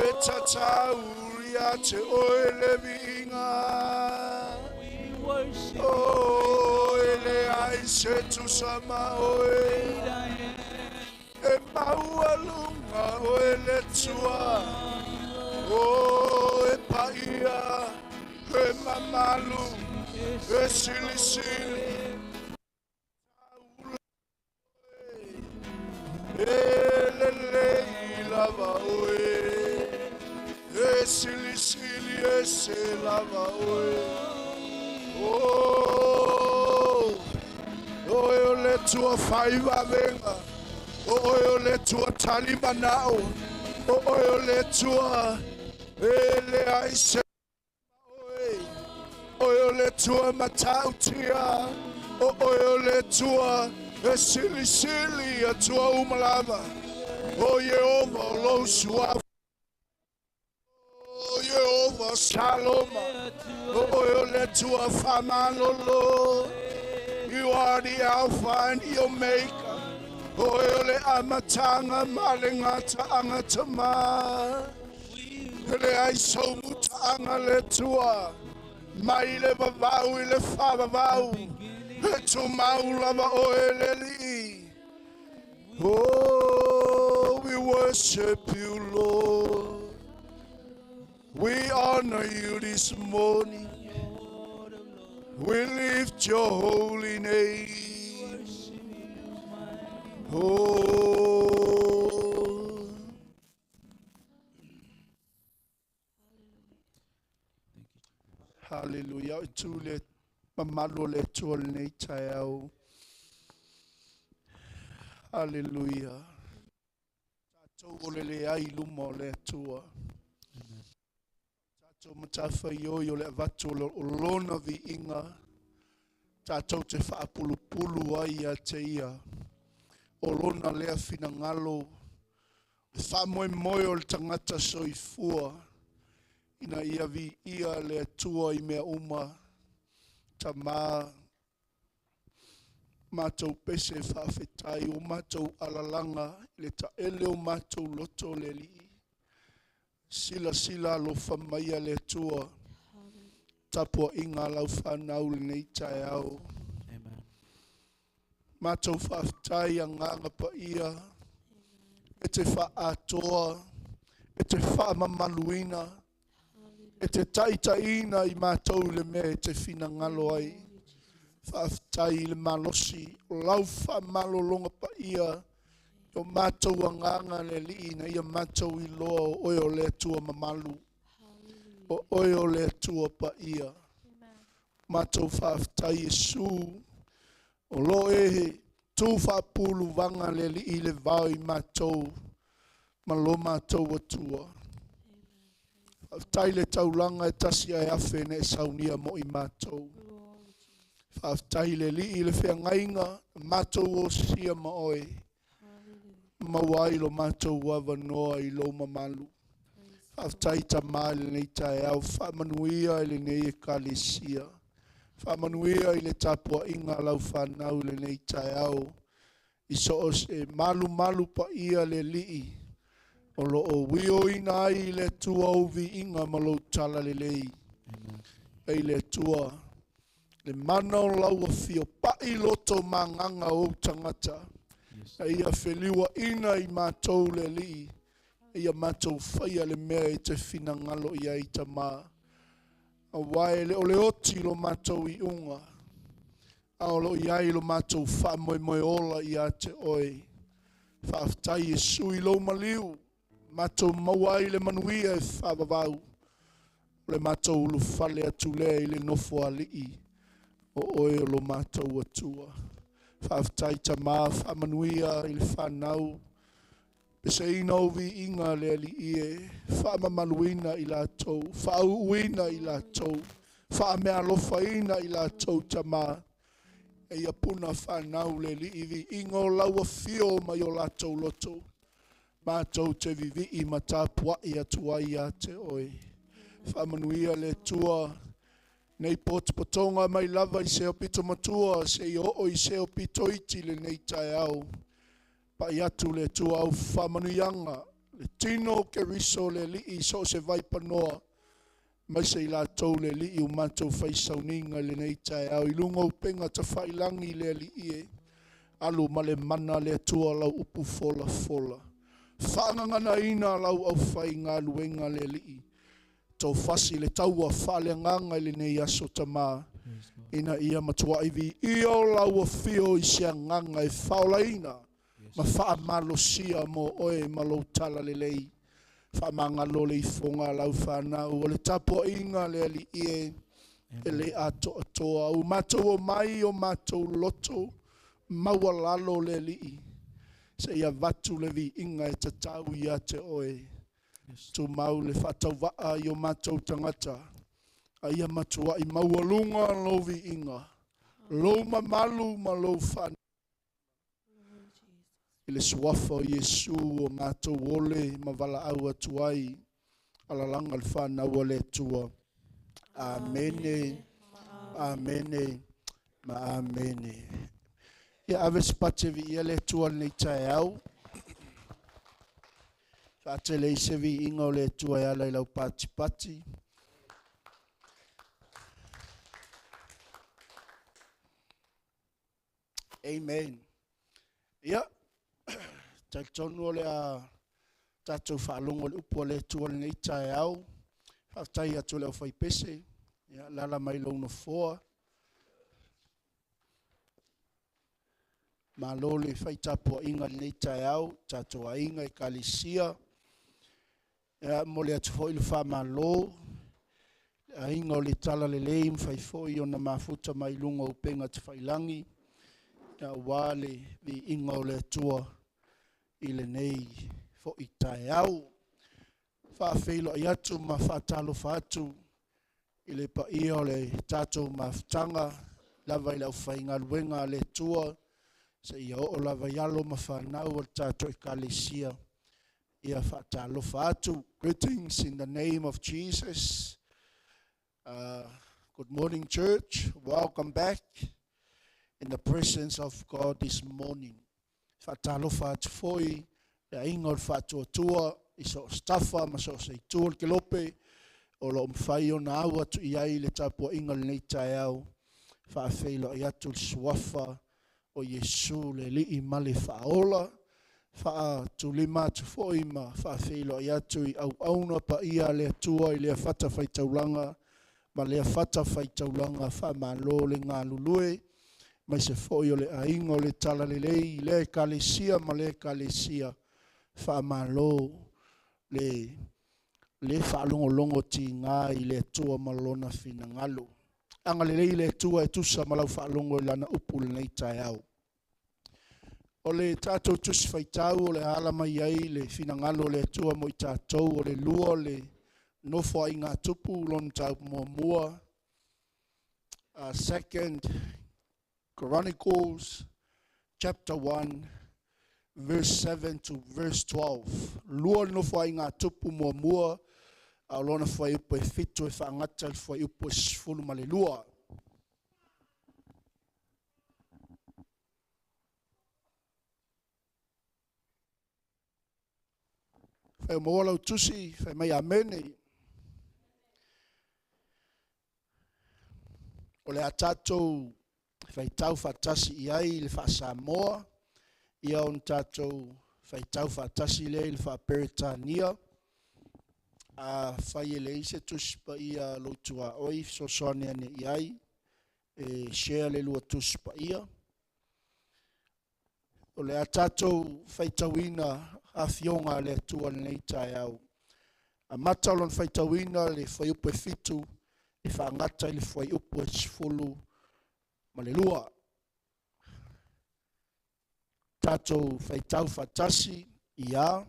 Etata uria te oe le vinga. Oh ele ai se tu sama oe. E maua lunga oe le tua. Oh, e paia, e mamalu, e sili sili, e lele lava oe, e sili sili e se lava oe. Oh, oh, eu le tua faiva venga, oh, eu le tua talibanao, oh, eu le tua. Ele ai se oe le tua matautia oe le tua sili sili a tua umalava o Yehova lo suave o Yehova saloma oe le tua famalolo. You are the Alpha and the Omega. Oe le amatanga malengata angatama. Ele ai so mutanga le tua. Mai le vavau i le whavavau. E tu mau lava o eleli. Oh, we worship you, Lord. We honor you this morning. We lift your holy name. Oh. Hallelujah. Tu le mamalo le tu le tayau. Hallelujah. Tato le ai lumo le tua. Tato matafa yo le vato lona vi inga. Tato te fa pulu pulu ai a te ia. O lona lea finangalo. Fa moe moe o le tangata soifua. Ina ia vi ia le tua i mea uma ta mātou pese whawhetai o mātou alalanga le ta ele o mātou loto le li. Sila sila lo whamaia le tua tapua inga lau whanau le nei tae au. Mātou whawhetai a nganga pa ia e te wha atoa e te wha mamaluina e te taitaina i mātou le mea te whina ngalo ai. Whaftai le malosi, o lau wha malolonga pa ia, o mātou anganga le liina, ia mātou i loa o oio le tua mamalu. O oio le tua pa ia. Mātou whaftai Jesu, o lo ehe, tū whapulu vanga le li i le vau i mātou, malo mātou atua. Whaftai le taulanga e tasia e awhene e saunia mo i mātou. Whaftai le li i le whiangainga, mātou o sia ma oe. Mawai lo mātou wawa noa i lo mamalu. Whaftai ta māle nei tae au, whamanuia i le nei e kalesia. Whamanuia i le tapua inga lau whanau le nei tae au. I so os e malu malu pa ia le lii. O lo o wio ina ai le tua uvi inga malo tala le lei. Ei le tua. Le mana o lau a fio pa i loto manganga o tangata. Ei a wheliwa ina i mātou le lii. Ei a mātou whaia le mea i te whina ngalo i ai ta mā. A wae le o le oti lo mātou i unga. A o lo i ai lo mātou wha moe moe ola i a te oe. Whaaftai e sui lo maliu. Mātou mawai le manuia e whaavavau. Le mātou ulu whale atu lea i le nofo alii. O oe lo mātou atua. Whaaftai ta maa whaamanuia i le whanau. Pese ina o vi inga le ali ie. Whaamamanuina i lātou. Whaauuina i lātou. Whaamea lofaina i lātou ta maa. E ia puna whanau le li i vi inga o laua fio mai o lātou loto. Mātou te vivi i matapua i atuai a te oe. Whaamanuia le tua. Nei potonga mai lava i seo pito matua, se i o i seo pito iti le nei tai au. Pa i atu le tua au whamanuianga, le tino ke riso le li i so se vai panoa. Mai se i la tau le li i umatou whaisauninga le nei tai au. I lunga upenga ta whailangi le li i e. Alu ma le mana le tua lau upu fola fola. Whaangangana ina lau au whai ngā luenga le li i. Tau fasi le taua whale nganga le nei aso tamā. Ina ia matua iwi ia o laua fio i sia nganga e whaola ina. Ma wha malo sia mo oe malo tala le lei. Wha mangalo le i fonga lau whanau. O le tapo inga le ali ie. E le ato atoa. U matou o mai o matou loto. Maua lalo le li i. Se ia vatu le vi inga e tatau ia te oe. Tu mau le whatau waa i o matou tangata. A ia matua i maua lunga lo vi inga. Lo mamalu ma lo whan. I le suafa o Yesu o matou ole ma wala au atuai. Alalanga le whanau le tua. Amene. Amene. Ma amene. Ia ave spate vi ia le tua nei tae au. Whaatele i sevi inga o le tua e ala i lau pati pati. Amen. Ia, taitonu o le a tatou whaalongo le upo le tua le nei tae au. Whaatai atu le au whaipese. Ia, lala mai lau no foa. Malo le whaitapua inga le nei tae au. Tatou a inga i kalisia. Mo le atu foi le wha malo. A inga o le tala le leim whai foi o na mafuta mai lunga o penga te whailangi. Ia wale vi inga o le atua i le nei fo i tae au. Wha whilo i atu ma wha talo wha atu. I le pa ia o le tatou maftanga. Lava i lau whainga luenga le tua. Se ia o lava yalo ma whanau o tatou i kalisia. Ia whaatalo whaatu. Greetings in the name of Jesus. Good morning, church. Welcome back in the presence of God this morning. Whaatalo whaatu foi. Ia inga o whaatu atua. Iso staffa ma so se tuol ke lope. O lo mwhai o na awa tu iai le tapua inga le nei tae au. Whaafeilo i atu suafa o Yesu le li i male whaola. Wha tu lima tu foi ma whaafeilo i atu i au auna pa ia le atua i lea whata whaitaulanga. Ma lea whata whaitaulanga wha malo le ngā lulue. Mai se foi o le ainga o le tala le lei le kalesia ma le kalesia. Wha malo le whaalongolongo ti ngā i le atua malona fina ngalo. Anga le lei le atua e tusa malau whaalongo i lana upu le nei tae au. O le tātou tusi whaitau o le alama iai le fina ngalo le atua mo i tātou o le lua le nofo ai ngā tupu lon tau mua. 2 Chronicles chapter 1 verse 7 to verse 12. Lua nofo ai ngā tupu mua. Au lona fwai upo e fitu e whaangata le fwai upo e sifunu ma le lua. Whai o mawala utusi, whai mai amene. O le atatou, whai tau whatasi i ai le wha Samoa. Ia on tatou, whai tau whatasi le wha Peretania. Whai ele ise tuspa ia lotua oi, so soane ane iai. Share le lua tuspa ia. O le atatou whaitawina a fionga le atua nei tae au. A matalon whaitawina le whai upo e fitu, le whaangata le whai upo e sifulu ma le lua. Tātou whaitau whatasi ia.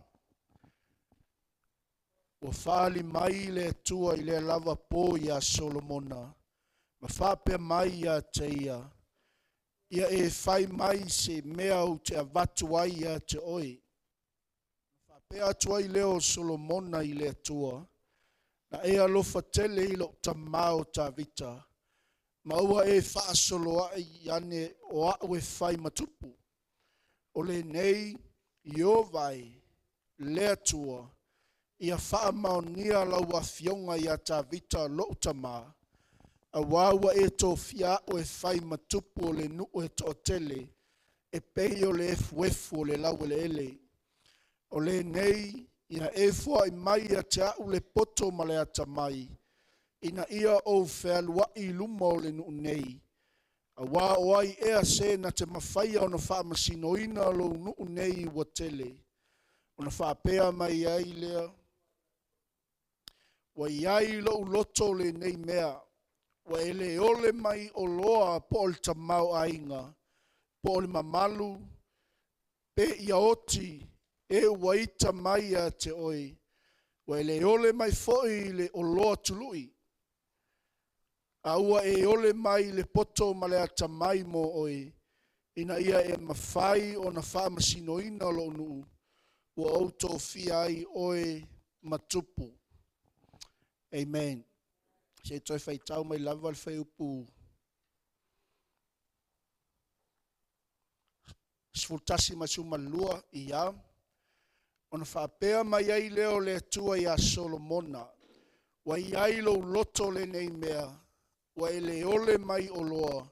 Wa whaali mai le tua i le lava pō ia Solomona. Ma whapea mai ia te ia. Ia e whai mai se mea o te avatu ai ia te oi. Whapea atu ai leo Solomona i le tua. Na e alofa tele i lo tamao ta vita. Ma ua e whaasolo ai ane o au e whai matupu. O le nei i o vai le atua. Ia wha maonia lau a fionga ia ta vita lo tama. A wawa e to fia o e whai matupu o le nu e to tele. E pei o le efu o le lau le ele. O le nei ina e fua i mai a te au le poto ma le ata mai. Ina ia o whea i luma o le nu nei. A wā o ai ea se na te mawhaia o na wha masinoina lo nu nei wa tele. O na wha pea mai ai lea. Wa iai lo loto le nei mea. Wa ele ole mai o loa po le tamau ainga. Po le mamalu. Pe ia oti. E waita mai a te oi. Wa ele ole mai foi le o loa tului. Aua e ole mai le poto ma le ata mai mo oi. Ina ia e mawhai o na wha masinoina lo nuu. Wa auto fiai oi matupu. Amen. Se toi whai tau mai lava le whai upu. Sfultasi masuma lua i ia. Ona whapea mai ai leo le atua i a Solomona. Wa iai lo loto le nei mea. Wa ele ole mai o loa.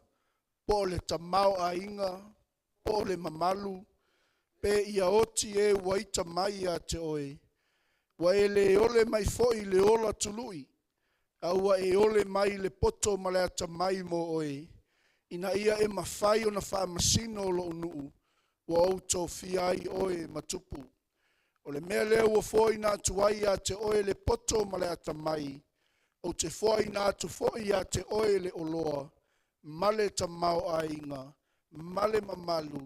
Po le tamau a inga. Po le mamalu. Pe ia oti e waita mai a te oi. Wa ele ole mai foi le ola tului. Aua e ole mai le poto ma le ata mai mo oi. Ina ia e mawhai o na wha masino o lo nuu. Wa auto fiai oi matupu. O le mea leo wa foi na tuai a te oi le poto ma le ata mai. O te foi na tu foi a te oi le oloa. Male tamau a inga. Male mamalu.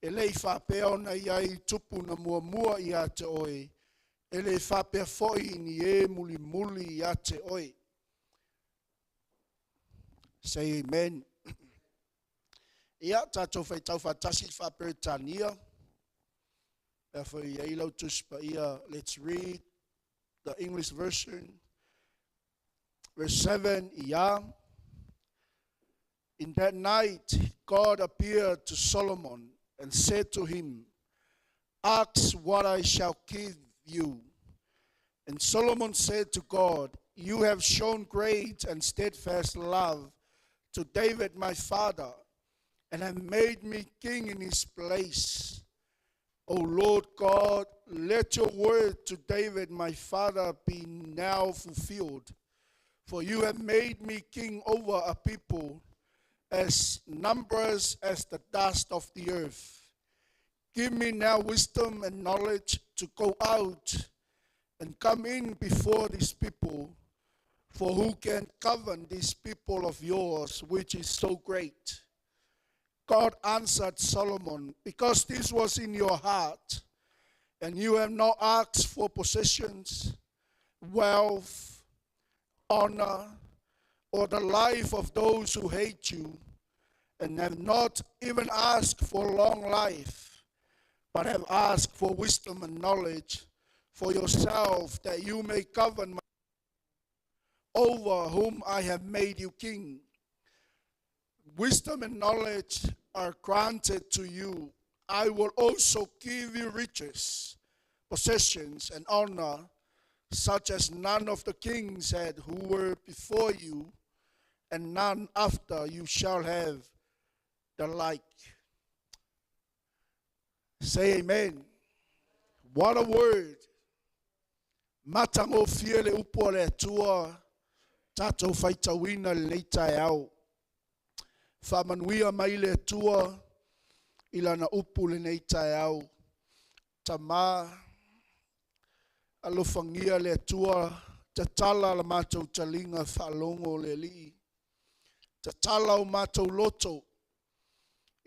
E lei whapea ona iai tupu na mua mua i a te oi. E lei whapea foi ni e muli muli i a te oi. Say amen. Ia tātou whai tau whatasi whaperitania. E whai eilau tuspa ia, let's read the English version. Verse 7, ia. In that night, God appeared to Solomon and said to him, ask what I shall give you. And Solomon said to God, you have shown great and steadfast love to David my father, and have made me king in his place. O Lord God, let your word to David my father be now fulfilled. For you have made me king over a people as numerous as the dust of the earth. Give me now wisdom and knowledge to go out and come in before these people. For who can govern this people of yours, which is so great? God answered Solomon, because this was in your heart, and you have not asked for possessions, wealth, honor, or the life of those who hate you, and have not even asked for long life, but have asked for wisdom and knowledge for yourself, that you may govern over whom I have made you king. Wisdom and knowledge are granted to you. I will also give you riches, possessions, and honor, such as none of the kings had who were before you, and none after you shall have the like. Say amen. What a word. Matango fiele upo le tua. Tato whaitawina leita e au. Whamanuia mai le tua. Ilana upu le neita e au. Tama. Alofangia le tua. Tatala la matou talinga whalongo le li. Tatala o matou loto.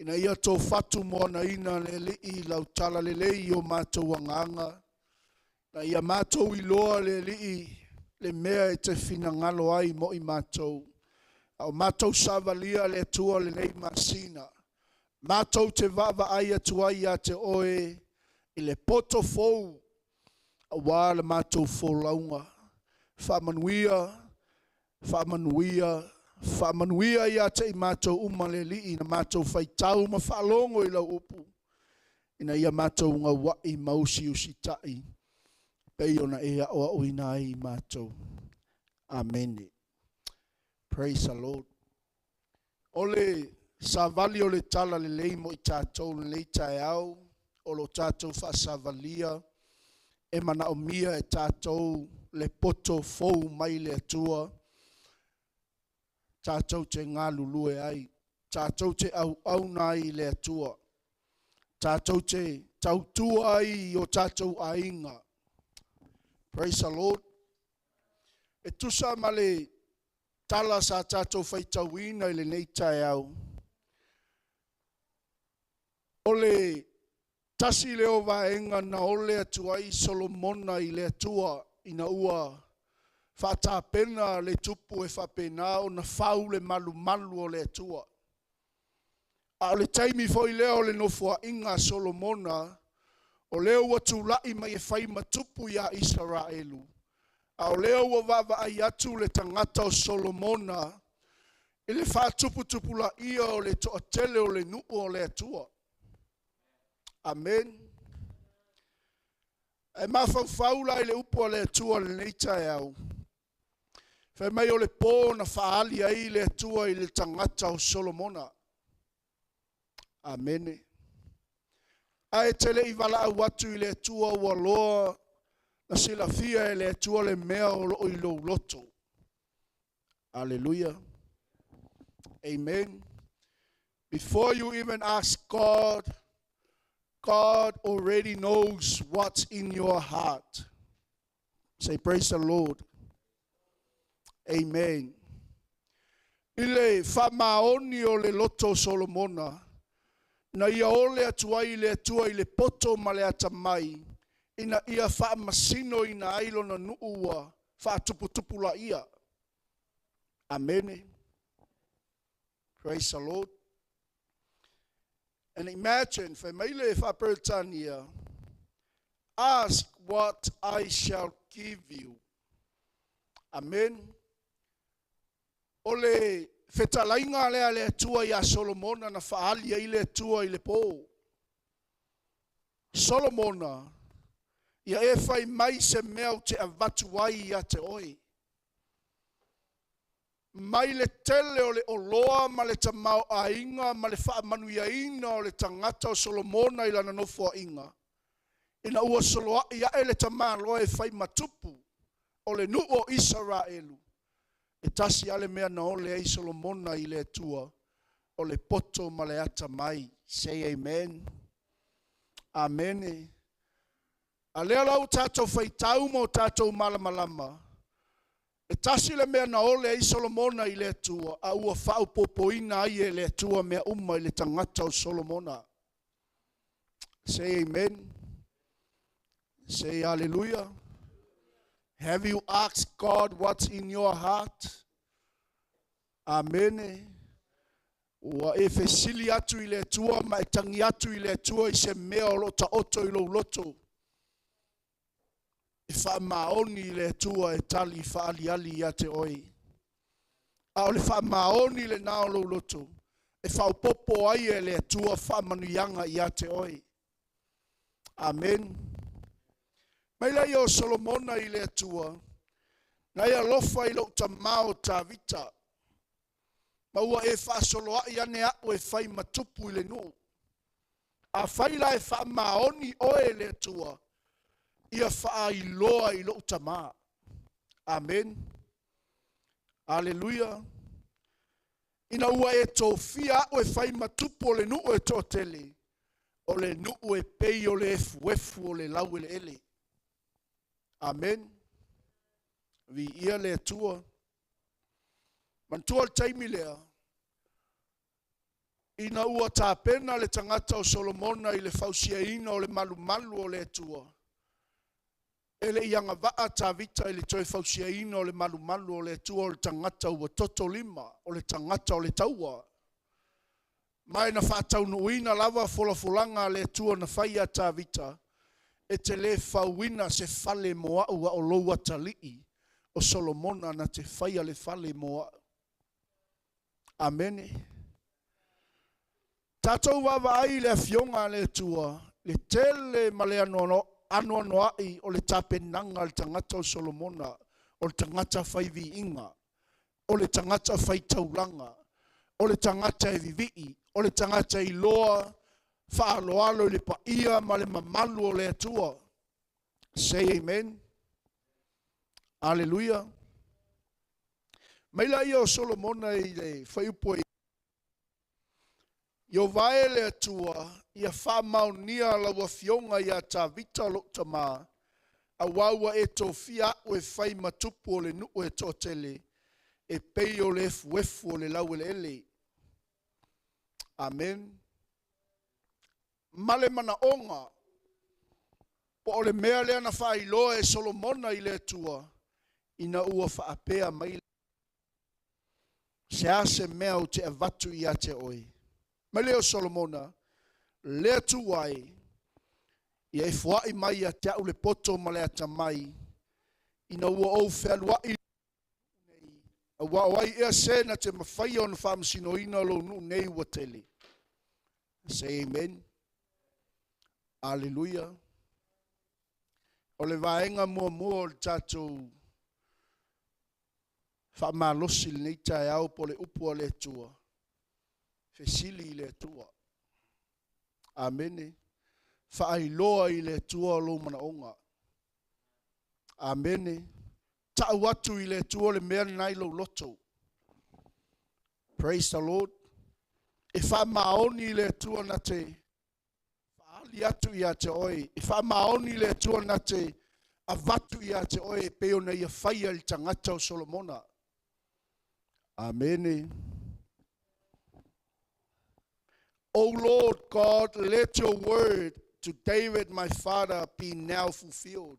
Ina ia tō whatu moana ina le li I lau tala le lei o mātou anganga. Na ia mātou I loa le li I le mea e te whina ngalo ai mo I mātou. Au mātou savalia le tua le nei masina. Mātou te vava ai atu ai a te oe I le poto fou. A wā le mātou fō launga. Whamanuia ia te I mātou umaleli na mātou whaitau ma whalongo I lau upu. Ina ia mātou ngā wai mausi usitai. Pei ona ea oa uina ai mātou. Amen. Praise the Lord. Ole savali ole tala le lei mo I tātou le lei tae au. Olo tātou whasavalia. E mana o mia e tātou le poto fou mai le atua. Tātou te ngā lulue ai. Tātou te au nai le atua. Tātou te tautua ai o tātou ainga. Praise the Lord. E tusa ma le tala sa tātou whaitauina I le nei tae au. Ole tasi leo vaenga na ole atua I Solomona I le atua ina ua whatapena le tupu e whapena o na whau le malu o le atua. A o le taimi foi leo le nofua inga Solomona o leo watu lai mai e whai matupu ia Israelu. A o leo wa vava ai atu le tangata o Solomona I le whatupu la ia o le toatele o le nuu o le atua. Amen. E mawhau lai le upo le atua le neitai au. Whai mai o le pō na whaali ai le atua I le tangata o Solomona. Amen. Ai tele I wala au watu I le atua ua loa na sila fia e le atua le mea o lo I lo loto. Hallelujah. Amen. Before you even ask God, God already knows what's in your heart. Say, praise the Lord. Amen. Ile whamaoni o le loto Solomona, na ia ole atua I le atua I le poto ma le atamai, ina ia whamasino ina ailo na nuua, whatupu la ia. Amen. Praise the Lord. And imagine, Famile Fapertania, ask what I shall give you. Amen. Ole fetalainga le tua ia Solomona na faali ile tua ile po. Solomona ia e fai mai se mea te avatu ai ia te oi. Mai le tele o le oloa ma le tamau a inga ma le whaamanuia ina o le tangata o Solomona ila na nofua inga. Ina ua soloa ia e le tamaa loa e whai matupu o le nuu o Israelu. E tasi ale mea na ole ai Solomona I le atua o le poto ma le ata mai. Say amen. Amen. A lea lau tātou whaitau mo tātou malamalama. E tasi le mea na ole ai Solomona I le atua, a ua whau popoina ai e le atua mea I le tangata o Solomona. Say amen. Say hallelujah. Have you asked God what's in your heart? Amen. Ua e fesili atu I le atua, ma e tangi atu I le atua I se mea o lota oto I lo loto. E wha maoni le tua e tali wha ali ia te oi. A o le wha maoni le nao lo loto. E wha upopo ai e le tua wha manuianga ia te oi. Amen. Mai lai o Solomona I le tua. Na ia lofa I lo tamao ta vita. Ma ua e wha soloa I ane au e whai matupu I le nu. A whai lai wha maoni oe le tua. Ia wha I loa I lo tama. Amen. Hallelujah. Ina ua e tō fia o e whai matupu o le nuu e tō tele. O le nuu e pei o le efu o le lau ele ele. Amen. Vi ia le tua. Mantua taimi lea. ina ua tāpena le tangata o Solomona i le fausiaina o le malumalu o le atua. E le ianga vaa tāvita i le toi fausiaina o le malumalu o le atua o le tangata ua toto lima o le tangata o le taua. Mai na whātaunuina lava folafulanga le atua na whaia tāvita e te le fauina se fale moa ua o loua talii o Solomona na te whaia le fale moa. Amene. Tātou wawa ai le fionga le tua, le tele ma le anoa ai o le tāpenanga le tangata o Solomona, o le tangata whaivi inga, o le tangata whaitaulanga, o le tangata e vivii, o le tangata i loa, whaaloalo le paia ma le mamalu o le atua. Say amen. Hallelujah. Maila ia o Solomona i le whaiupo Yo vae le atua, ia whamaunia lawa fionga ia tā vita lokta mā, a waua e tō fia o e whai matupu o le nuu e tō tele, e pei o le efu o le lau ele ele. Amen. Male mana onga, po o le mea lea na whailoa e Solomona i le atua, ina ua whaapea mai. Se ase mea o te avatu ia te oi. Mai leo Solomona, lea tuwai, ia e fuai mai a te au le poto ma lea tamai, ina ua au whealuai, a wawai ea se na te mawhai o na whamasino ina lo nu nei ua tele. Say amen. Hallelujah. O le vaenga mua mua o le tātou whamalosi le nei tae au po le upua le tua. Fesili le tua. Amene. Whaailoa i le tua lo mana onga. Amene. Tau atu i le tua le mea nai lo loto. Praise the Lord. E wha maoni i le tua na te whaali atu i a te oi. E wha maoni i le tua na te avatu i a te oi. Peo na ia whaia i tangata o Solomona. Amene. O Lord God, let your word to David my father be now fulfilled.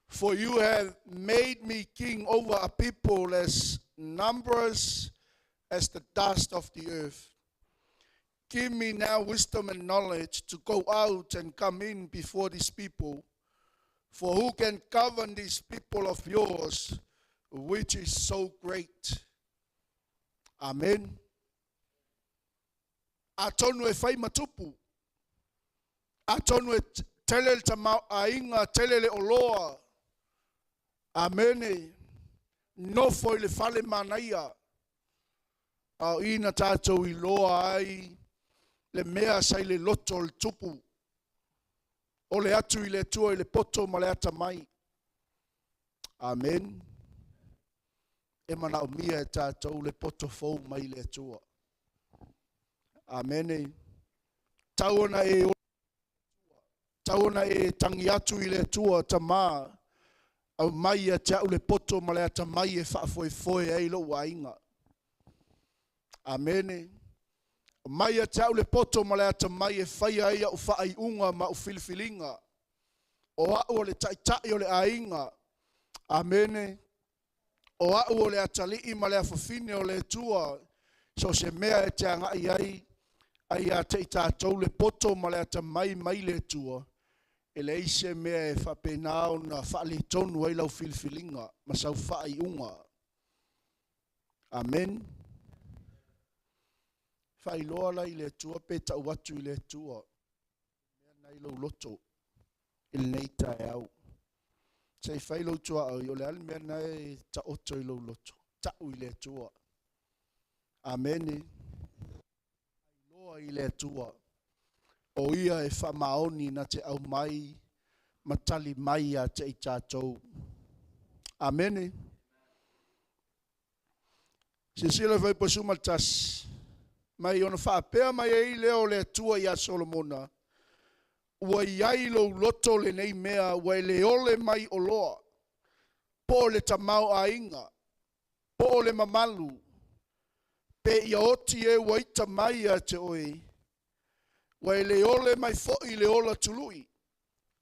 For you have made me king over a people as numerous as the dust of the earth. Give me now wisdom and knowledge to go out and come in before these people. For who can govern these people of yours, which is so great? Amen. Atonu e whai matupu. Atonu e tele le tamau a inga, tele le oloa. Amene. No foi le fale manaia. Au ina tātou i loa ai. Le mea sai le loto le tupu. O le atu i le tua i le poto ma le ata mai. Amen. E mana o mia e tātou le poto fau mai le tua. Amene. Tauona e tangi atu i le tua tamā. Au mai a te au le poto ma le ata mai e whaafoe ei lo wainga. Amene. Mai a te au le poto ma le ata mai e whaia ia u whaai unga ma u filifilinga. O au o le taitai o le ainga. Amene. O au o le atalii ma le afafine o le tua. So se mea e te anga ai. Ai a te tātou le poto ma le ata mai le tua. E le ise mea e whapenao na whaali tonu ai lau filifilinga. Ma sau whaai unga. Amen. Whai loa lai le tua pe tau watu i le tua. Mea nei lau loto. Il nei tae au. Sei whai lau tua au. O le ali mea nei ta oto i lau loto. Tau i le tua. Amen. I le tua. O ia e whamaoni na te au mai, matali mai a te i tātou. Amene. Se sila vai pasuma tas. Mai ona whaapea mai e leo le tua i a Solomona. Ua iai lo loto le nei mea, ua le ole mai o loa. Po le tamau a inga. Po le mamalu. pe ia oti e waita mai a te oe. Wa e le ole mai fo'i le ola tului.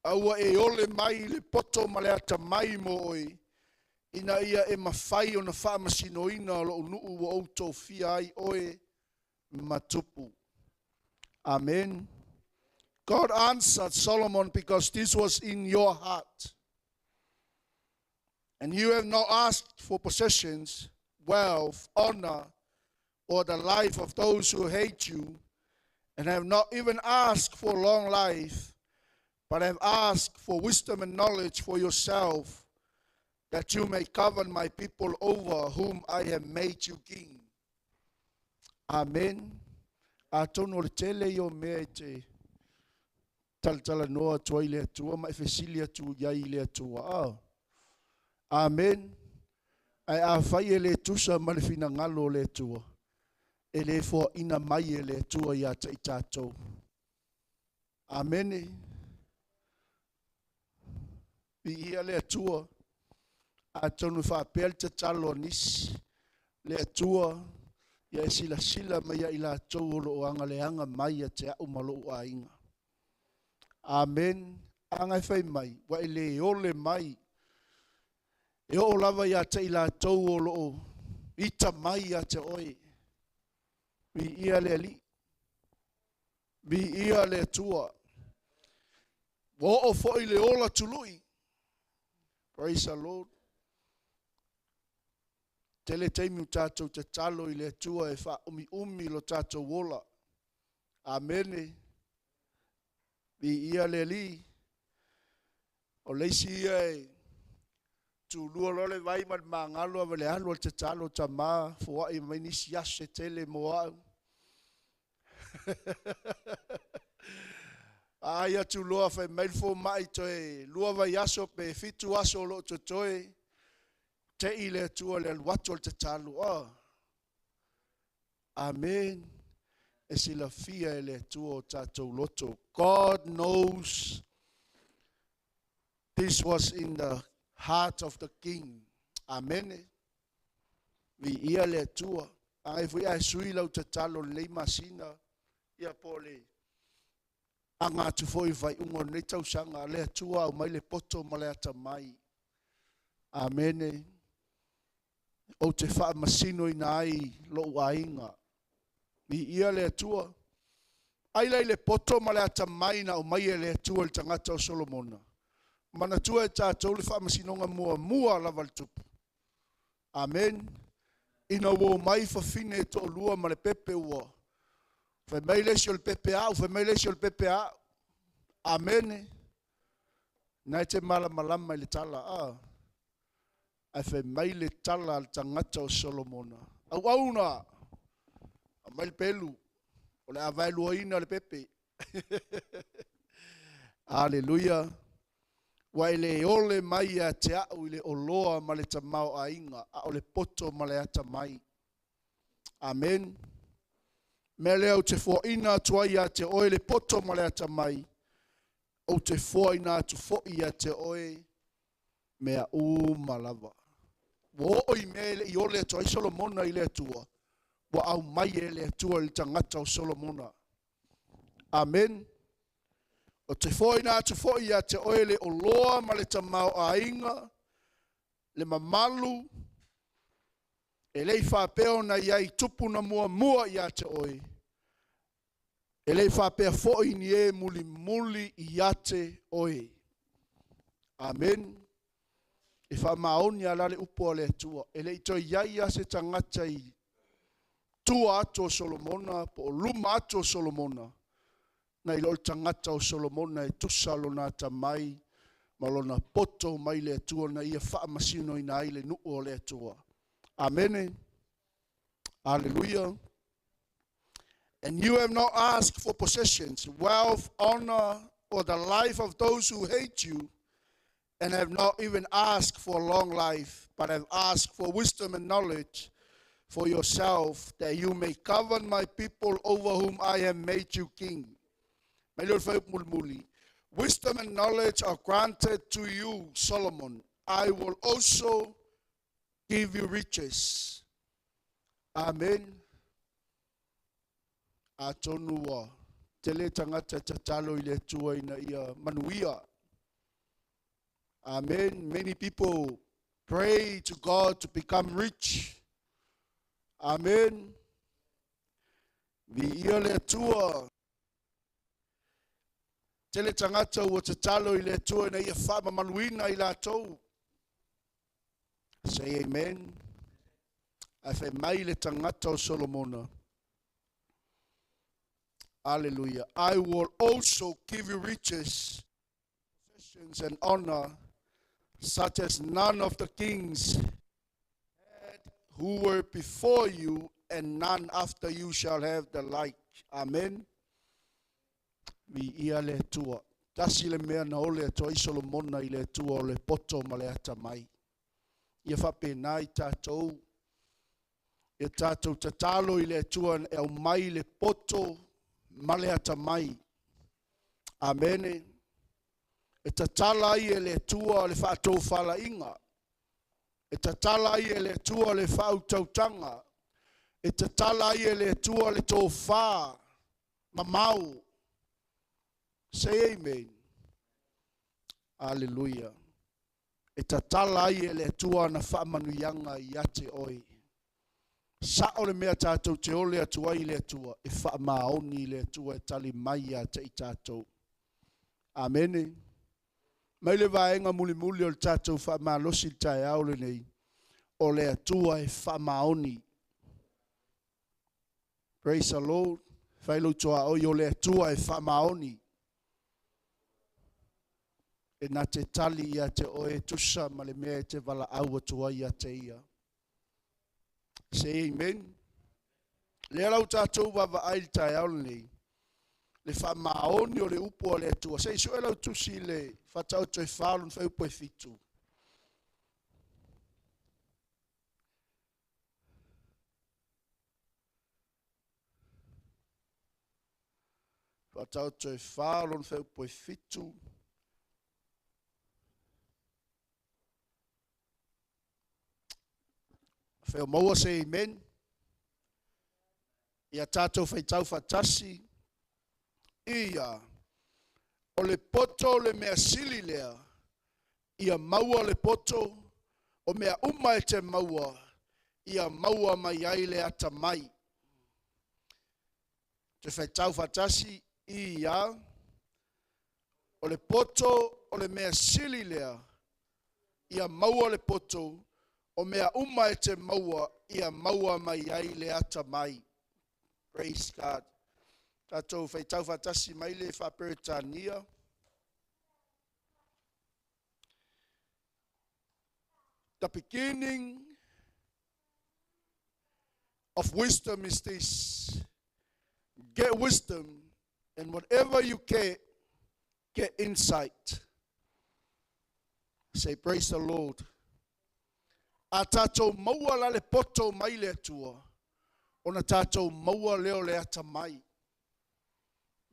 Aua e ole mai le poto ma le ata mai mo oe. Ina ia e mawhai o na whaamasinoina o lo nuu wa outou fia ai oe matupu. Amen. God answered Solomon because this was in your heart. And you have not asked for possessions, wealth, honor, or the life of those who hate you, and have not even asked for long life, but have asked for wisdom and knowledge for yourself, that you may govern my people over whom I have made you king. Amen. Atono le tele yo mea te tala noa tua ile atua, ma efesilia tu yai ile atua. Amen. Ai a whai ele tusa ma le fina ngalo le atua. Ele fo ina mai ele atua ia ta i tātou. Amen. I ia le atua. Atonu whapel te talo nis. Le atua. Ia e sila mai ia ila atou o lo anga le anga mai a te au malo ua inga. Amen. Anga whai mai. Wa ele ole mai. E o lava ia te ila atou o lo ita mai a te oe. Vi ia le ali. Vi ia le atua. Wa o fo i le ola tului. Praise the Lord. Tele teimi tātou te talo i le atua e wha umi lo tātou wola. Amene. Vi ia le li. O leisi ia e tu lua lole vai man mangalo avele alo te talo ta ma fua i mai nisi ase tele mo au. Aia tu lua fai mail fo mai toe lua vai aso pe fitu aso lo to toe. Te ile atua le aluato te talo. Amen. E sila fia ele atua o tātou loto. God knows this was in the heart of the king. Amen. Vi ia le atua. Ai fui ai sui lau te talo le masina. Ia pole. Anga tu foi vai ungo nei tau sanga le atua o mai le poto ma le ata mai. Amen. O te wha masino ina ai lo wainga. Ni ia le atua. Ai le poto ma le ata mai na o mai le atua le tangata o Solomona. Mana tua e tātou le wha masino nga mua lava le tupu. Amen. Ina wo mai whawhine to lua ma le pepe ua. Whai mai lesio le pepe au, whai mai lesio le pepe au. Amen. Nai te malama i le tala ai whai mai le tala al tangata o Solomona. Au auna. A mai le pelu. O le awai lua ina le pepe. Hallelujah. Wa ele ole mai a te au ile oloa ma le tamau a inga. A o le poto ma le ata mai. Amen. Me leo te fo ina tuai a te oe le poto ma le ata mai. O te fo ina tu fo i a te oe mea malava. Wo oi mele i ole atua i Solomona i le atua. Wa au mai e le atua i tangata o Solomona. Amen. O te foi nā tu foi a te oe le o loa ma le tamau a inga, le mamalu, e lei whapeo na iai tupu na mua i a te oe. E lei whapea foi ni e muli i a te oe. Amen. E whamaoni a lale upo a le atua. E lei toi iai a se tangata i tua ato Solomona, po luma ato Solomona. Na ilo tangata o Solomona e tusalo na tamai malona poto mai le atua na ia wha masino ina ai le nuu o le atua. Amen. Hallelujah. And you have not asked for possessions, wealth, honor, or the life of those who hate you, and have not even asked for long life, but have asked for wisdom and knowledge for yourself, that you may govern my people over whom I have made you king. Wisdom and knowledge are granted to you, Solomon. I will also give you riches. Amen. a tonua tele tangata tatalo I le tua ina ia manuia. Amen. Many people pray to God to become rich. Amen. Vi ia le tua tele tangata ua tatalo I le tua ina ia wha manuina I la tou. Say amen. I say mai le tangata o Solomona. Hallelujah. I will also give you riches, possessions, and honor, such as none of the kings had who were before you, and none after you shall have the like. Amen. Vi ia le tua. Tasi le mea na ole atua I Solomona I le tua o le poto ma le ata mai. Ia whapena I tātou. Ia tātou tatalo I le tua e au mai le poto male ata mai. Amen. E tatala I e le tua le whaatou whala inga. E tatala I e le tua le whautautanga. E tatala I e le tua le tō wha mamau. Say amen. Hallelujah. E tatala I e le tua na whaamanuianga I ate oi. Sa o le mea tātou te ole atua I le atua, e wha maoni le atua e tali mai a te I tātou. Amen. Mai le vaenga muli muli o le tātou wha malosi tae au le nei, o le atua e wha maoni. Praise the Lord. Whailo toa oi o le atua e wha maoni. E na te tali I a te oe tusa ma le mea te wala au atua I a te ia. Say amen. Le lau tātou wawa ail tae au nei. Le wha maoni o le upo o le atua. Say so e lau tusi le whatau toi whalun whau poe fitu. Whatau toi whalun whau poe fitu. Wheo maua say amen. Ia tātou whaitau whatasi. Ia. O le poto le mea sili lea. Ia maua le poto. O mea uma e te maua. Ia maua mai ai le ata mai. Te whaitau whatasi. Ia. O le poto o le mea sili lea. Ia maua le poto. O mea uma e te maua, ia maua mai ai le ata mai. Praise God. Tātou whaitau whatasi mai le whaperetania. The beginning of wisdom is this. Get wisdom, and whatever you get insight. Say, praise the Lord. A tātou maua la le poto mai le atua. O na tātou maua leo le ata mai.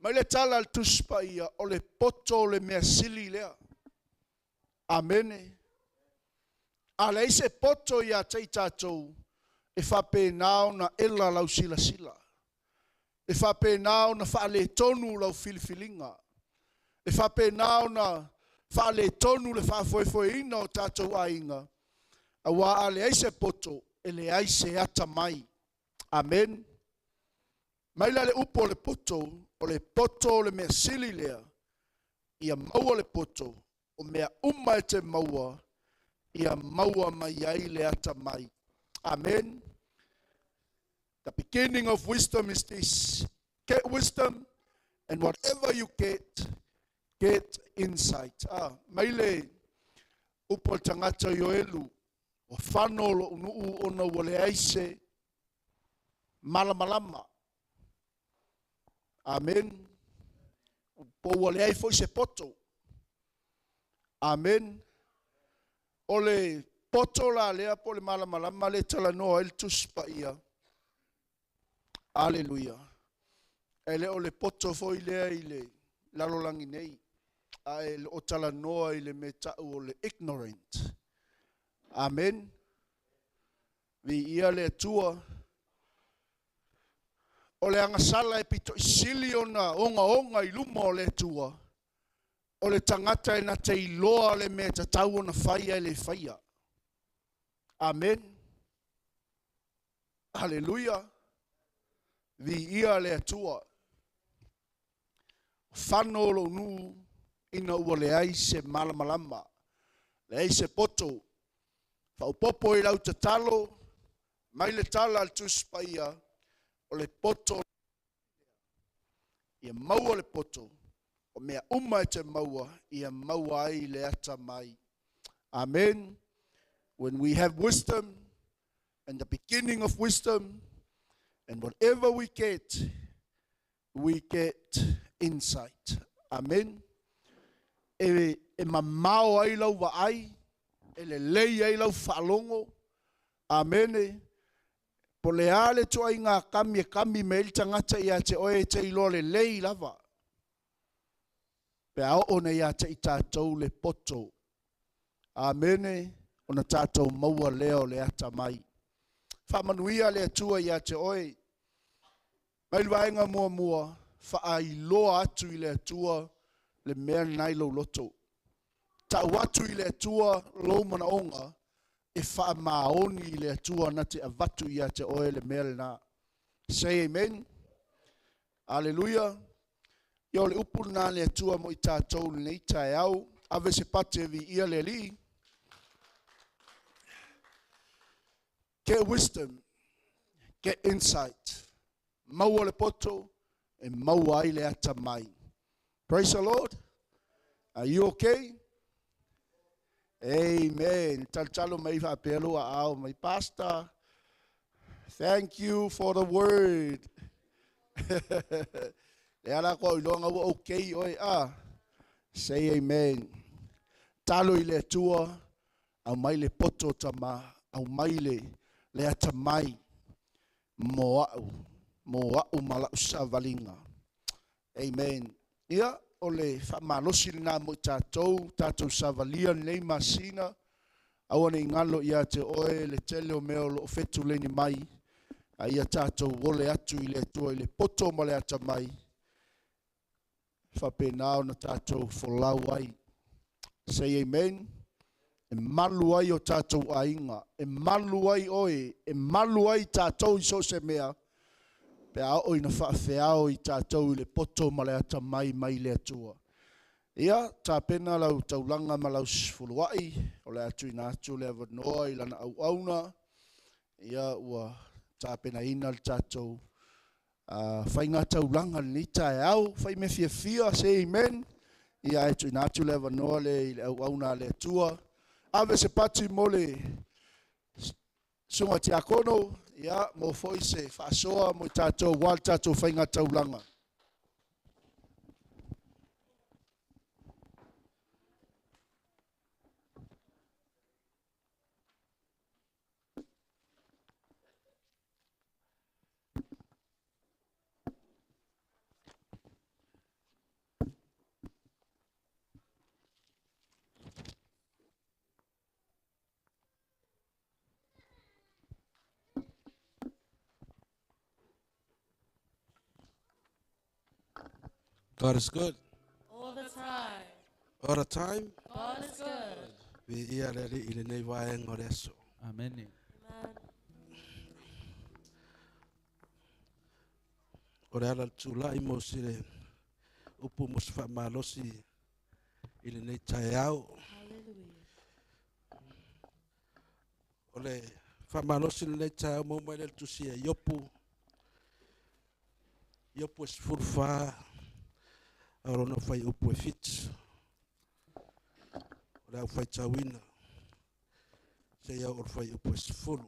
Mai le tala al tuspa ia o le poto le mea sili lea. Amene. A le ise poto ia tei tātou. E whape nao na ela lau sila sila. E whape nao na whaale tonu lau filifilinga. E whape nao na whaale tonu le whaafoefoe ina o tātou ainga. Awa ale aise poto, ele aise ata mai. Amen. Mai la le upo le poto, o le mea sili lea. Ia maua le poto, o mea uma e te maua. Ia maua mai ai le ata mai. Amen. The beginning of wisdom is this. Get wisdom, and whatever you get insight. Mai le upo tangata yoelu. O whanolo unuu ona wale aise malamalama. Amen. Po wale ai foi se poto. Amen. Ole poto la lea po le malamalama le talanoa el tuspa ia. Hallelujah. Ele ole poto foi lea ile lalolangi nei. Ele o talanoa ile meta ole ignorant. Amen. Vi ia le tua. o le angasala e pito isili ona onga I luma o le tua. O le tangata e na te iloa le mea tatau ona whaia e le whaia. Amen. Hallelujah. Vi ia le atua. Whano lo nu ina ua le aise malamalama. Le aise poto. Whaupopo I lau tatalo. Mai le tala al tuspaia. O le poto. Ia maua le poto. O mea uma e te maua. Ia maua ai le ata mai. Amen. When we have wisdom. And the beginning of wisdom. And whatever we get insight. Amen. E mamao ai lau wa ai. E le lei ai lau whaalongo. Amen. Po le ale toa I ngā kami me ili tangata ia te oe te ilo le lei lava. Pe ao ona ia te I tātou le poto. Amen. Ona tātou maua leo le ata mai. Whamanuia le atua ia te oe. Mai waenga mua. Wha iloa atu I le atua le mea nai lo loto. Tau atu I le atua lo mana onga. E wha maoni I le atua na te avatu ia te oe le mea le na. Say amen. Hallelujah. Yo le upu na le atua mo I tātou le nei tae au. Ave se pate vi ia le li. Get wisdom. Get insight. Maua le poto. E maua ai le ata mai. Praise the Lord. Are you okay? Amen. Talo mai fa pelo ao my pastor. Thank you for the word. Le ala ko longa okay oi Say amen. Talo I le tua au mai le poto tama au mai le ata mai. Mo mala usavalinga. Amen. Ia ole famalosi na mo tātou savalia nei masina. Awane ngalo ia te oe le tele o meo lo fetu leni mai. Ia tātou wole atu I le tua I le poto ma le ata mai. Whapenao na tātou folau ai. Say amen. E malu ai o tātou ainga. E malu ai oe. E malu ai tātou I so se mea. Pe ao ina whaafeao I tātou I le poto ma le ata mai le atua. Ia, tā pena lau taulanga ma lau sifuluai. O le atu ina atu le avanoa I lana au auna. Ia, ua tā pena ina le tātou. Whai ngā taulanga ni tae au. Whai me fia, say amen. Ia, atu ina atu le avanoa le au auna le atua. Ave se pati mo le sunga te akono. Ia, mo foi se whaasoa mo tātou wal tātou whainga taulanga. God is good. All the time. All the time. God is good. Vi ia le I le nei waenga o le aso. Amen. Amen. O le ala tūlai mo sire upu mo se whamalosi I le nei tae au. Hallelujah. O le whamalosi le nei tae au mo mai le tusia iopu. Iopu e sifurwha. Arona fai upu e fit. O le au fai tawina. Se ia o fai upu e sifuru.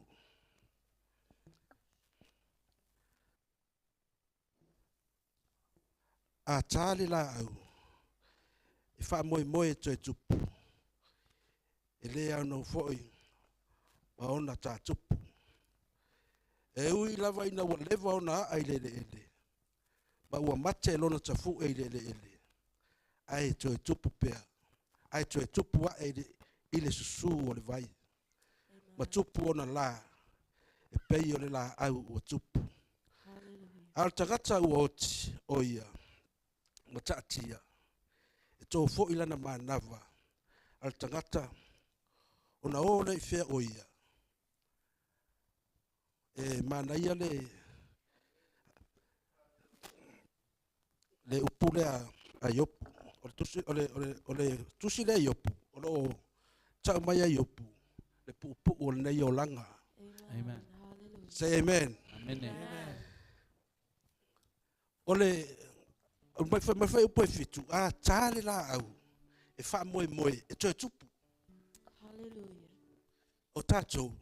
A tali la au. E wha moe to e tupu. E le au no foi. Wa ona ta tupu. E ui lava ina wa leva ona ai le. Ma ua mate lona tafu e le. Ai to e tupu pea. Ai to e tupu wa e le susu o le vai. Ma tupu ona la. E pei o le la au o tupu. Al tagata uoti oia. Matatia. Eto fo ilana manava. Al tagata. Ona ora I fea oia. Manaia le upule a yopu. Ole tusi le yopu. Ole tau mai a yopu. Le pupu o le nei o langa. Amen. Say amen. Amen. Ole mai fai upo e fitu. A tale la au. E fa moe moe. E toi tupu. Hallelujah. O tātou.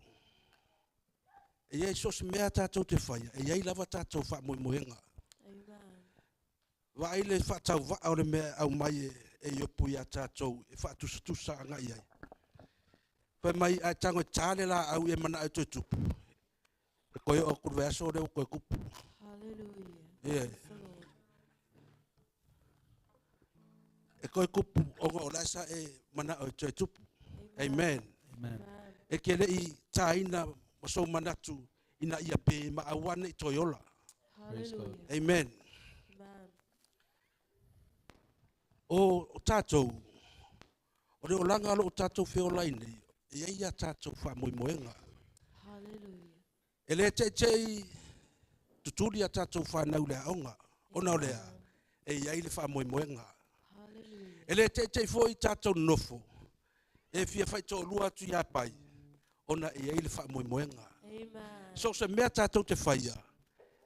E iei sos mea tātou te whaia. E iei lava tātou wha moe moenga. Amen. Wa ile fa tau wa ore mea au mai e yopu ia tātou. E fa tusa anga iei. Pai mai a tango tale la au e mana e toi tupu. E koe o kurwe aso reo koe kupu. Hallelujah. Yeah. Praise the Lord. E koe kupu onga o lasa e mana o toi tupu. Amen. Amen. E kele I taina maso manatu ina ia pe ma awane I toyola. Praise God. Hallelujah. Amen. Amen. O tātou. O reo langa alo o tātou feo laini. E ia tātou wha moe moenga. Hallelujah. E le te tuturi a tātou wha nau lea onga. Ona o lea. E iai le wha moe moenga. Hallelujah. E le te fo I tātou nofo. E fia whai tō lua atu ia pai. Ona e iai le wha moe moenga. Amen. So se mea tātou te whaia.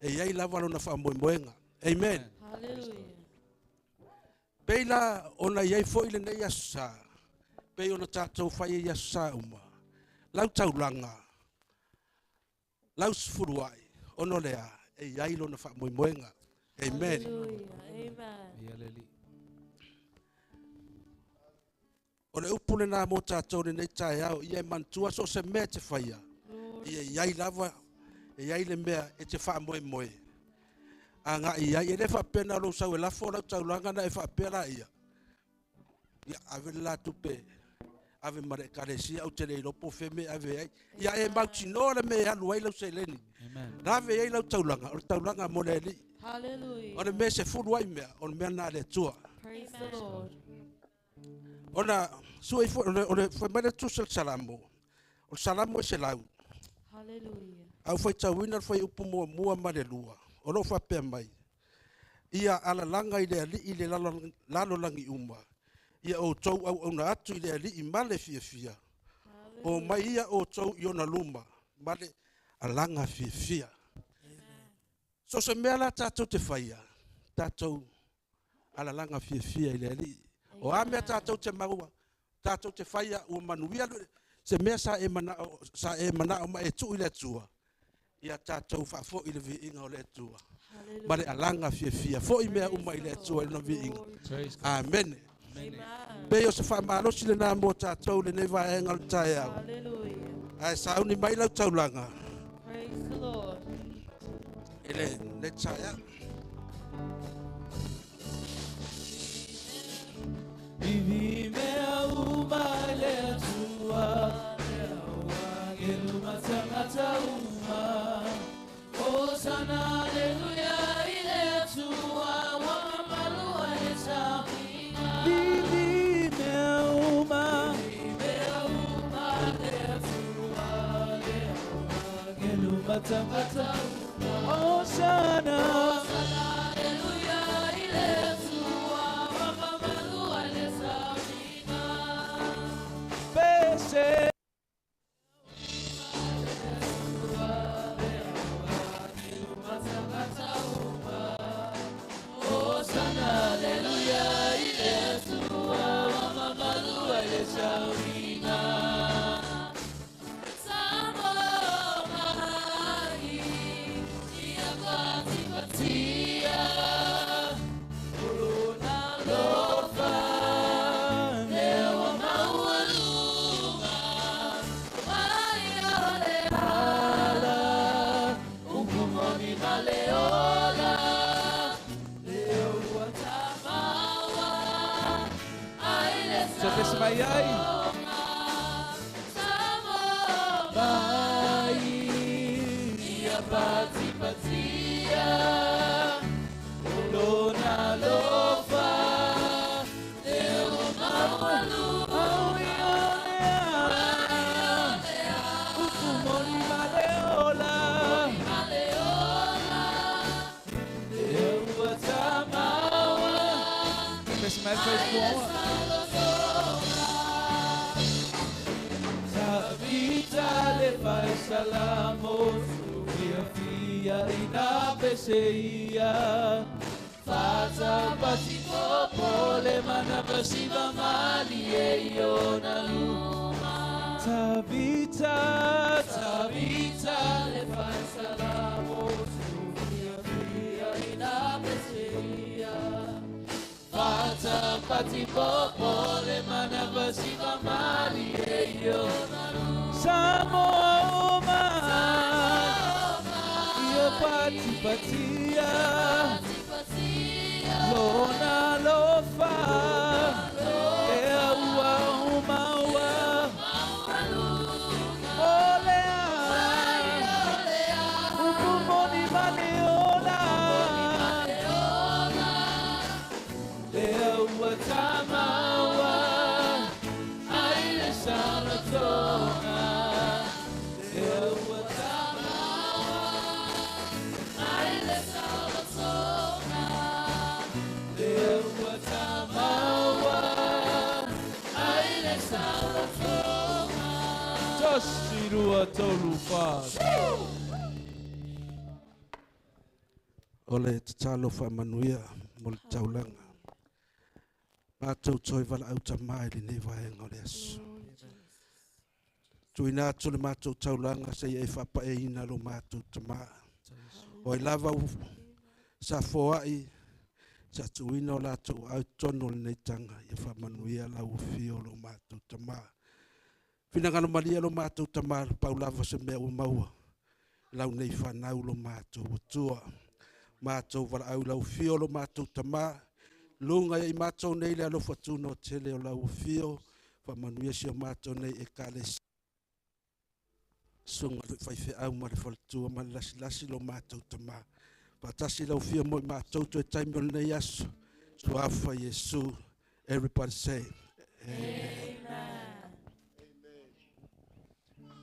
E iai la walo na wha moe moenga. Amen. Hallelujah. Peila ona iai fo ile nei asa. Pei ona tātou whai i asa uma. Lau taulanga. Lau sfuruai. Ono lea. E iai lo na wha moe moenga. Amen. Hallelujah. Amen. Ialeli. O le upule nā mō tātou nei tae au. Ia mantua so se mea te whaia. Lord. Ia iai lava. E iai le mea e te wha moe moe. A ngā iai e le wha pena lo sau e lafo lau taulanga na e wha pera ia. Ia ave la tupe. Ave mare karesia au te leilopo feme ave ai. Ia e mauti no le me alu ai lau se leni. Amen. Na ave ai lau taulanga. O le taulanga mo le li. Hallelujah. O le me se furu ai mea. O le mea nā le tua. Praise the Lord. Ona sua i fo o le foi mai le tusa salamo. O salamo e se lau. Hallelujah. Au foi tauina foi upu mua ma le lua. O lo fa pe mai. Ia ala langa I le lalo langi uma. Ia o tou au ona atu I le ali I male fia. O mai ia o tou I ona luma. Male alanga fia. So se mea la tātou te whaia. Tātou ala langa fia I le ali. O a mea tātou te maua. Tātou te whaia ua manuia. Se mea sa e mana o ma e tu I le tua. Ia tātou whafo I le vi inga o le tua. Hallelujah. Mare alanga fia. Fo I mea uma I le tua I le vi inga. Praise God. Amen. Amen. Pe o se whamalosi le nā mō tātou le newa e ngal tae au. Hallelujah. Ai sauni mai lau taulanga. Praise the Lord. Ele le tae au. Vivi mea uma le tua, gelu mata mata uma. Hosanna, aleluia, ile tua, wamalu ale sabina. Vivi mea uma le tua, gelu mata mata uma. Hosanna. Say Desmayai Bai Ia pati patia Fata patiko pole mana pasiva mali yona luma. Tabita, Tabita le fai salamo sufia fia ina pesia. Fata patiko pole mana pasiva mali yona luma. Samoa, ia patipatia. Lona lofa, ea ua umaua, olea, upumoni maneola, ea ua tamaua, aile salatonga, ea ua tamaua, aile salatonga. Sirua tolu faz. Ole te talo fa manuia mo le taulanga. Mātou toi wala au tamai li ne vaenga o le asu. Tuina atu le mātou taulanga se e whapa e ina lo mātou tamai. O i lava sa foai sa tuina o lātou au tono le neitanga i wha manuia lau fio lo mātou tamai. Finangano malia lo mātou tamar paulava se mea maua. Lau nei whanau lo mātou watua. Mātou wala au lau fio lo mātou tamar. Lunga i mātou nei le alofa tūno tele o lau fio. Whamanuia si o mātou nei e kale sunga le whaife au ma le whalatua ma le lasi lo mātou tamar. Patasi lau fio mo i mātou tu e taimi o nei asu. Suafa Yesu. Everybody say Amen.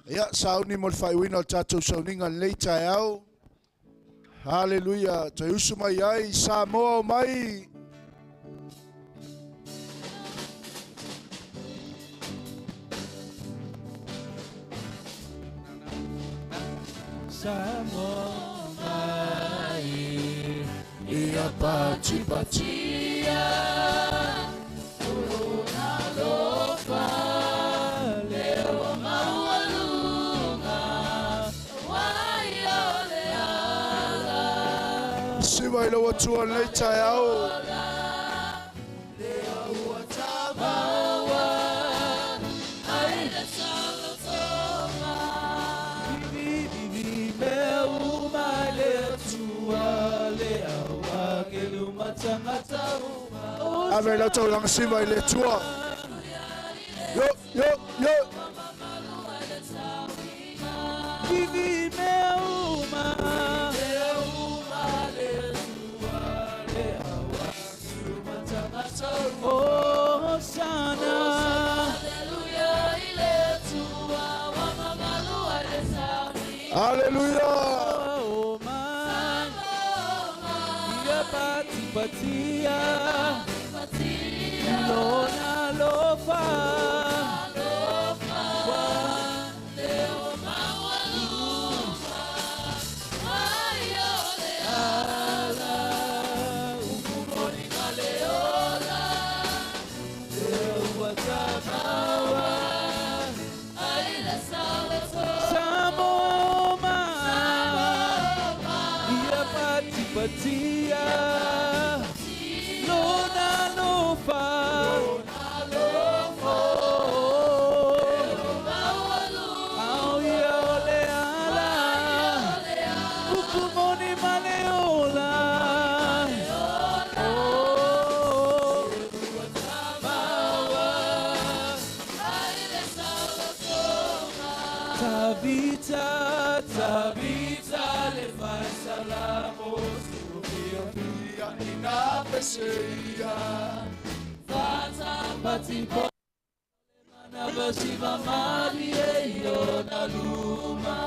Ia sauni mo le whaiwina o tātou sauninga leita e au. Hallelujah. Toi usu mai ai, Samoa o mai. Samoa mai, ia pati patia, corona lofa, leo maualunga, waio leala. Siwa ilo watua leita e au. Leo watamawa, aile salotoma. vivi meu male tua leo akelu matangata uma. Ame la tau lang siwa ile tua. Yo, yo, yo. Vivi meu oh sana. Hallelujah. Oh man, ia pati patia, lona lofa, patia, lona lofa, au ia ole ala, upumoni maleola, Tabita, Tabita le fai salamo. Ina peseia. Fata pati Nabasiva Marie yo naluma.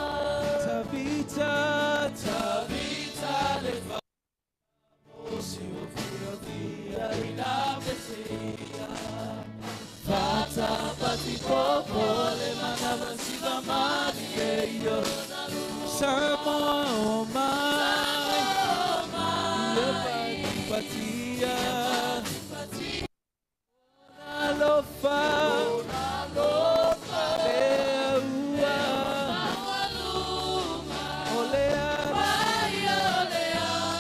Tabita, Tabita le famosi ufio via inabesia. Fata pati popole manabasiva Marie yo naluma. Samo mai, patia, alofa, leua, olea,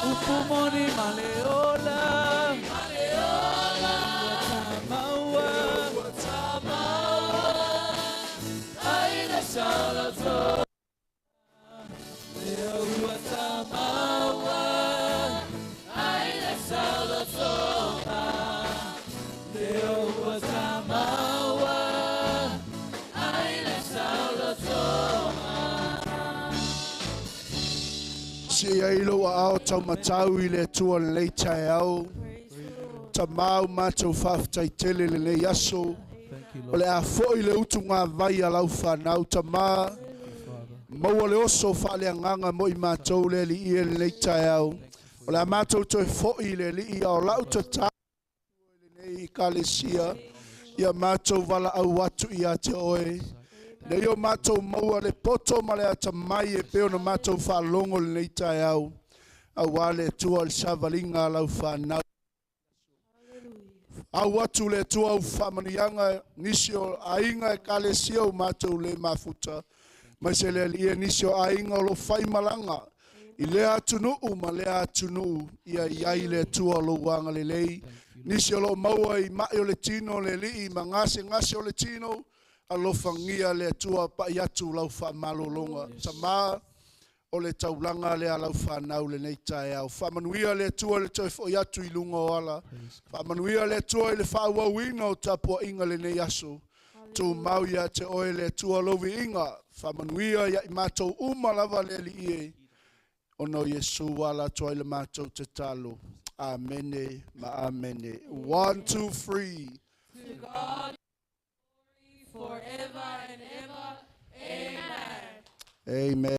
upumoni maleola, watamaua, aina salato. Si ai loa ao tau matau I le tua le lei tai au. Ta mau mātou whawhtai tele le lei aso. O le a fōi le utu ngā vai a lau whanau ta mā. Maua le oso whale a nganga mo I mātou le li I le lei tai au. O le a mātou toi fōi le li I au lau ta tā. Nei I kalesia. Ia mātou wala au watu I a te oe. Le yo mātou maua le poto ma le ata mai e peo na mātou whalongo le nei tai au. Au wale tua le savalinga lau whanau. Au watu le tua au whamanianga nisi o ainga e kalesia o mātou le mafuta. Mai se le lia nisi o ainga o lo whaimalanga. I le atunuu ma le atunuu ia iai le tua lo wanga le lei. Nisi o lo maua I mai o le tino le li I mangase ngase o le tino. Alofangia le tua pa iatu lau wha malolonga. Sama o le taulanga le lau whanau le nei tae au. Whamanuia le tua le toi fo iatu I lunga o ala. Whamanuia le tua I le whawawina o tapua inga le nei aso. Tu mau ia te oe le tua lovi inga. Whamanuia ia I mātou umalava le li ie. Ono Yesu wala tua I le mātou te talo. Amene ma amene. 1, 2, 3. To God forever and ever. Amen. Amen.